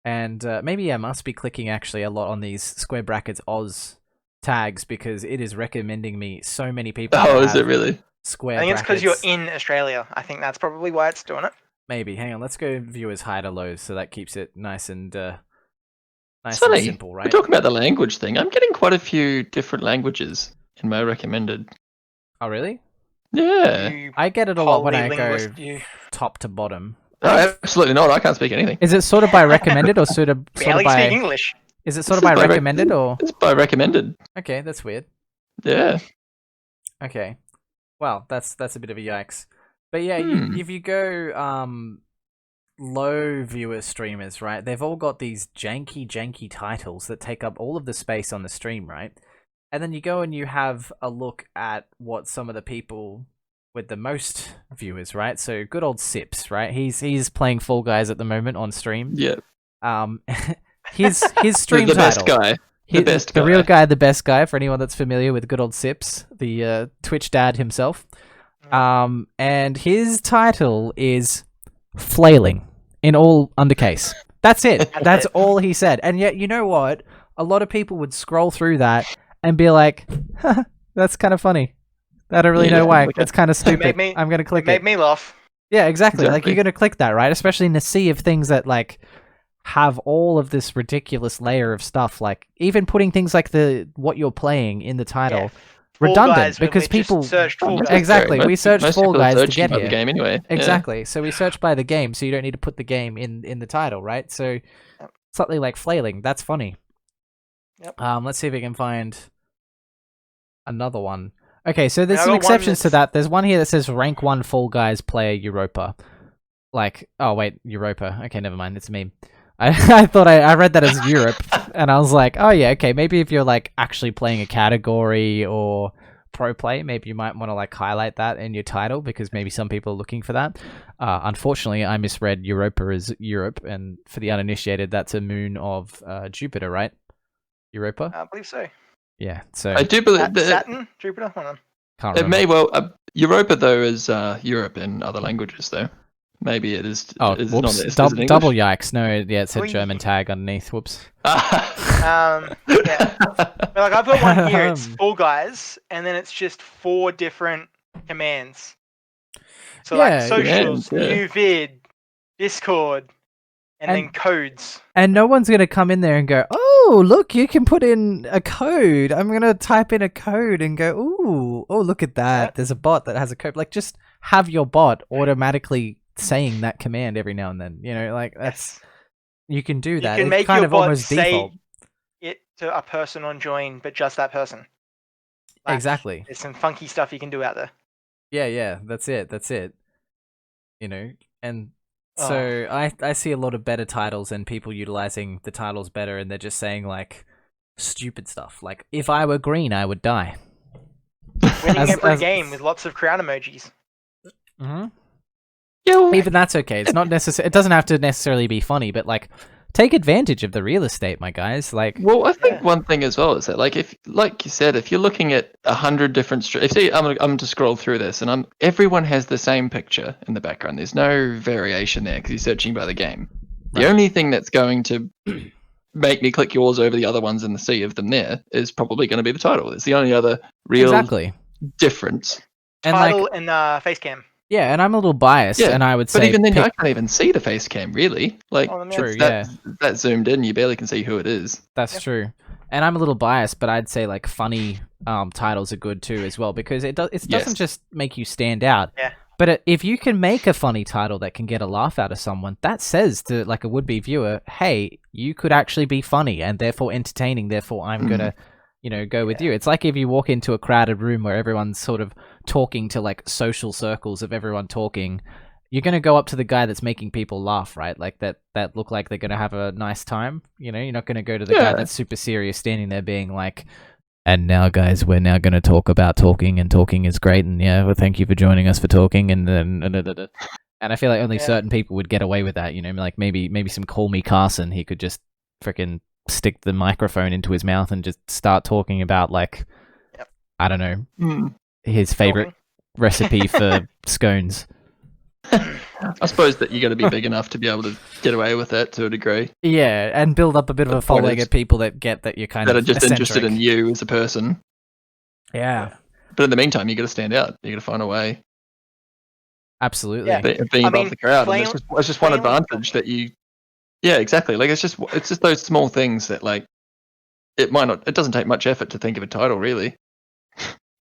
and maybe I must be clicking actually a lot on these square brackets Oz tags because it is recommending me so many people. Oh, that is it have really? Square I think it's because you're brackets. in Australia. I think that's probably why it's doing it. Maybe. Hang on. Let's go viewers high to lows, so that keeps it nice and nice It's and funny. simple, We're right? talking about the language thing. I'm getting quite a few different languages in my recommended. Oh, really? Yeah. You I get it a lot when I go polylinguist, you top to bottom. No, absolutely not. I can't speak anything. Is it sort of by recommended or sort of barely by? speak English. Is it sort of This by is by recommended or? It's by recommended. Okay, that's weird. Yeah. Okay, well, that's a bit of a yikes. But yeah, if you go low viewer streamers, right? They've all got these janky titles that take up all of the space on the stream, right? And then you go and you have a look at what some of the people with the most viewers, right? So good old Sips, right? He's playing Fall Guys at the moment on stream. Yeah. His stream The title. best guy. The real guy, the best guy, for anyone that's familiar with good old Sips, the Twitch dad himself. And his title is Flailing in all undercase. That's it. That's all he said. And yet, you know what? A lot of people would scroll through that and be like, that's kind of funny. I don't really know why. okay. That's kind of stupid. me- I'm going to click It made it. me laugh. Yeah, exactly. Like, Exactly. you're going to click that, right? Especially in a sea of things that, like, have all of this ridiculous layer of stuff. Like, even putting things like what you're playing in the title. Yeah. Fall Redundant, Guys, when because we just people- searched Fall Guys. Exactly. We searched most Fall people are Guys to searching get by here. the game anyway. Yeah. Exactly. So we search by the game, so you don't need to put the game in the title, right? So Yep. something like Flailing, that's funny. Yep. Let's see if we can find another one. Okay, so there's I some got one exceptions to that's- that. There's one here that says rank 1 Fall Guys player Europa. Like, oh wait, Europa. Okay, never mind. It's a meme. I thought I read that as Europe, and I was like, oh yeah, okay. Maybe if you're like actually playing a category or pro play, maybe you might want to like highlight that in your title because maybe some people are looking for that. Unfortunately, I misread Europa as Europe, and for the uninitiated, that's a moon of Jupiter, right? Europa. I believe so. Yeah. So I do believe that Saturn? Jupiter? Hold on. can't it remember. may well. Europa though is Europe in other languages though. Maybe it is. Oh, is whoops! Not, is Double, it double English? yikes! No, yeah, it said Oi. German tag underneath. Whoops. Yeah. But like I've got one here. It's Fall Guys, and then it's just 4 different commands. So like Yeah, socials, yeah. new vid, Discord, and then codes. And no one's gonna come in there and go, "Oh, look, you can put in a code." I'm gonna type in a code and go, "Ooh, oh, look at that! Yeah. There's a bot that has a code." Like, just have your bot automatically saying that command every now and then. You know, like that's you can do that. can It's make kind your of bot almost say default. it to a person on join, but just that person. Like, Exactly. There's some funky stuff you can do out there. Yeah. That's it. That's it. You know, and Oh. so I see a lot of better titles and people utilizing the titles better, and they're just saying like stupid stuff. Like, if I were green, I would die. Winning As- every as- game with lots of crown emojis. Mm-hmm. Yeah, well, Even that's okay. It's not necessary. It doesn't have to necessarily be funny, but like, take advantage of the real estate, my guys. Like, Well, I think Yeah. one thing as well is that, like, if, like you said, if you're looking at 100 different, see, I'm to scroll through this, and everyone has the same picture in the background. There's no variation there because you're searching by the game. The Right. only thing that's going to make me click yours over the other ones in the sea of them there is probably going to be the title. It's the only other real exactly. difference. And Title like, and face cam. yeah, and I'm a little biased, Yeah, and I would But say, even then, I pick- can't even see the face cam really. Like, Oh, then True, that's zoomed in, you barely can see who it is. that's Yeah. true. And I'm a little biased, but I'd say like funny titles are good too as well because it doesn't Yes. just make you stand out. Yeah. But if you can make a funny title that can get a laugh out of someone, that says to like a would-be viewer, hey, you could actually be funny and therefore entertaining. Therefore, I'm gonna, go with you. It's like if you walk into a crowded room where everyone's sort of talking to like social circles of everyone talking, you're going to go up to the guy that's making people laugh, right? Like that look like they're going to have a nice time. You're not going to go to the guy that's super serious standing there being like, and now guys, we're now going to talk about talking, and talking is great, and yeah, well, thank you for joining us for talking, and then and I feel like only certain people would get away with that, like maybe some Call Me Carson, he could just freaking stick the microphone into his mouth and just start talking about like, I don't know, his favorite recipe for scones. I suppose that you got to be big enough to be able to get away with that to a degree. Yeah, and build up a bit of a following of people that get that you're kind that of are just eccentric. interested in you as a person. Yeah. But in the meantime, you got to stand out. You got to find a way. Absolutely. Of being above the crowd. And it's just one advantage that you. Yeah, exactly. Like it's just those small things that like it doesn't take much effort to think of a title really.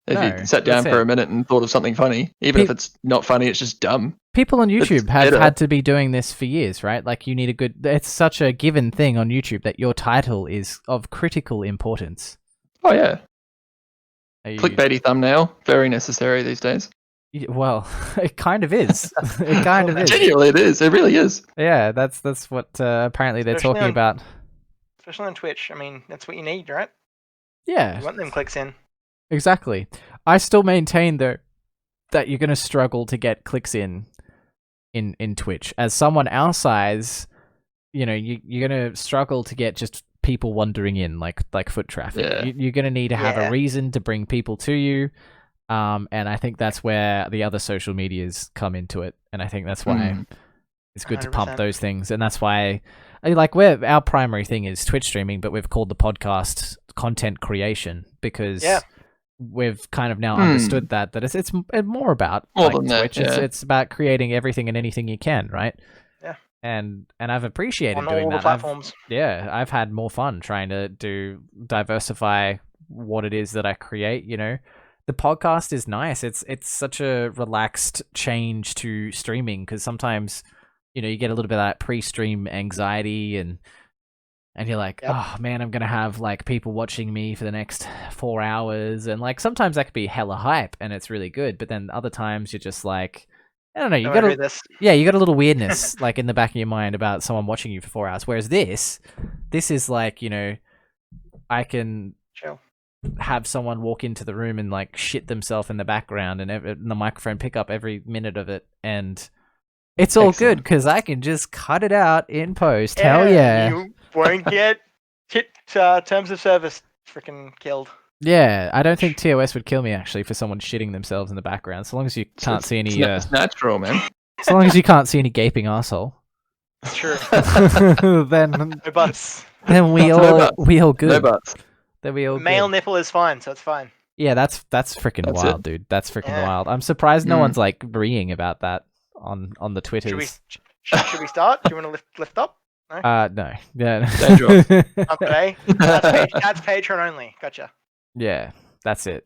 If you sat down for a minute and thought of something funny, even if it's not funny, it's just dumb. People on YouTube have had to be doing this for years, right? Like you need it's such a given thing on YouTube that your title is of critical importance. Oh yeah. Clickbaity thumbnail, very necessary these days. Well, it kind of is. It kind of is. Genuinely, it is. It really is. Yeah, that's what apparently they're talking about. Especially on Twitch. I mean, that's what you need, right? Yeah. You want them clicks in. Exactly. I still maintain, though, that you're going to struggle to get clicks in Twitch. As someone our size, you're going to struggle to get just people wandering in, like foot traffic. Yeah. You're going to need to have a reason to bring people to you. And I think that's where the other social medias come into it. And I think that's why it's good 100%. To pump those things. And that's why, like, our primary thing is Twitch streaming, but we've called the podcast content creation because we've kind of now understood that it's more about Twitch. It's about creating everything and anything you can, right? Yeah. And I've appreciated on doing all that. The platforms. I've had more fun trying to diversify what it is that I create. The podcast is nice. It's such a relaxed change to streaming because sometimes you get a little bit of that pre-stream anxiety and you're like, oh man, I'm gonna have like people watching me for the next 4 hours, and like sometimes that could be hella hype and it's really good, but then other times you're just like, I don't know, you got a little weirdness like in the back of your mind about someone watching you for 4 hours. Whereas this is like, I can have someone walk into the room and like shit themselves in the background and the microphone pick up every minute of it, and it's all good because I can just cut it out in post. Hell yeah. You won't get terms of service freaking killed. Yeah, I don't think TOS would kill me actually for someone shitting themselves in the background, so long as you can't see any. It's natural, man. So long as you can't see any gaping arsehole. That's true. then no butts. Then we all good. No butts. Then we all male good. nipple is fine, so it's fine. Yeah, that's freaking wild, dude. That's freaking wild. I'm surprised no one's like breeing about that on the Twitters. Should we start? Do you want to lift up? No. No. Yeah. Okay. That's Patreon only. Gotcha. Yeah, that's it.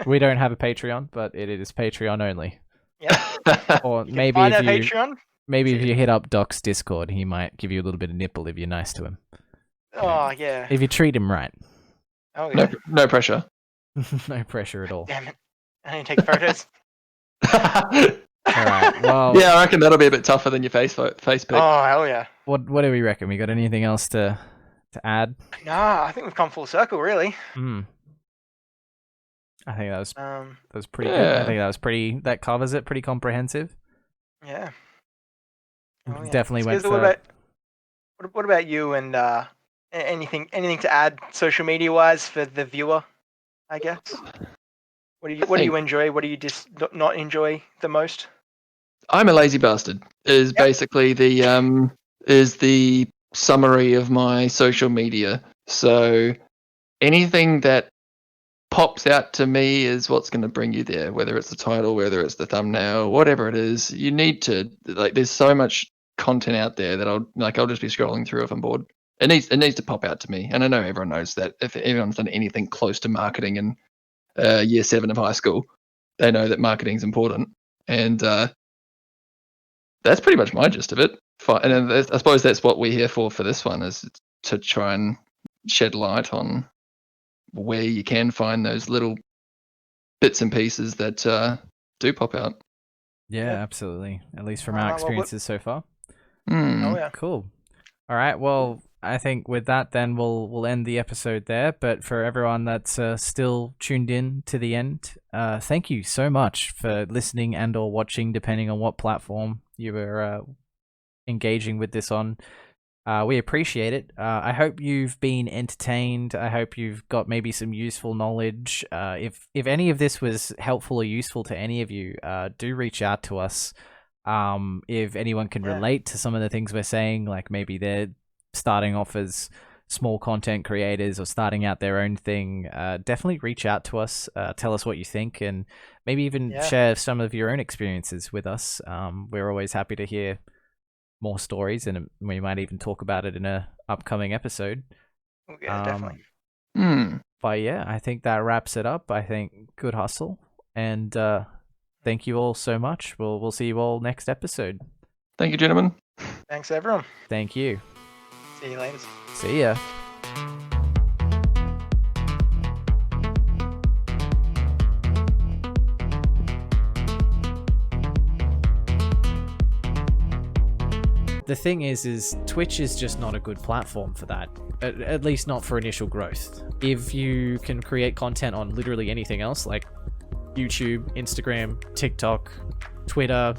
we don't have a Patreon, but it is Patreon only. Yeah. Or maybe if you hit up Doc's Discord, he might give you a little bit of nipple if you're nice to him. Oh yeah. If you treat him right. Oh yeah. No pressure. No pressure at all. Damn it! I need to take photos. All right. Well. Yeah, I reckon that'll be a bit tougher than your face pic. Oh hell yeah. What do we reckon? We got anything else to add? Nah, I think we've come full circle, really. I think that was pretty good. I think that covers it. Pretty comprehensive. Yeah. Oh, yeah. Definitely went for. What about you and anything to add social media wise for the viewer? I guess. What do you enjoy? What do you just not enjoy the most? I'm a lazy bastard. Is basically the summary of my social media. So anything that pops out to me is what's going to bring you there. Whether it's the title, whether it's the thumbnail, whatever it is, you need to like. There's so much content out there that I'll just be scrolling through if I'm bored. It needs to pop out to me, and I know everyone knows that. If everyone's done anything close to marketing in year 7 of high school, they know that marketing's important, and that's pretty much my gist of it. And I suppose that's what we're here for this one, is to try and shed light on where you can find those little bits and pieces that do pop out. Yeah, Yeah. absolutely. At least from Alright, our well, good. experiences so far. Hmm. Oh yeah. Cool. All right. Well, I think with that, then we'll end the episode there. But for everyone that's still tuned in to the end, thank you so much for listening and/or watching, depending on what platform you were engaging with this on. We appreciate it. I hope you've been entertained. I hope you've got maybe some useful knowledge. If any of this was helpful or useful to any of you, do reach out to us. If anyone can Yeah. relate to some of the things we're saying, like maybe they're starting off as small content creators or starting out their own thing, definitely reach out to us. Tell us what you think, and maybe even Yeah. share some of your own experiences with us. We're always happy to hear more stories, and we might even talk about it in a upcoming episode. Yeah, definitely. But yeah, I think that wraps it up. I think good hustle, and thank you all so much. We'll see you all next episode. Thank you, gentlemen. Thanks everyone. Thank you. See you later. See ya. The thing is Twitch is just not a good platform for that. At least not for initial growth. If you can create content on literally anything else, like YouTube, Instagram, TikTok, Twitter,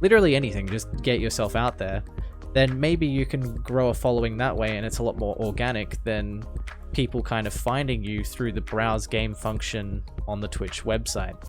literally anything, just get yourself out there, then maybe you can grow a following that way, and it's a lot more organic than people kind of finding you through the browse game function on the Twitch website.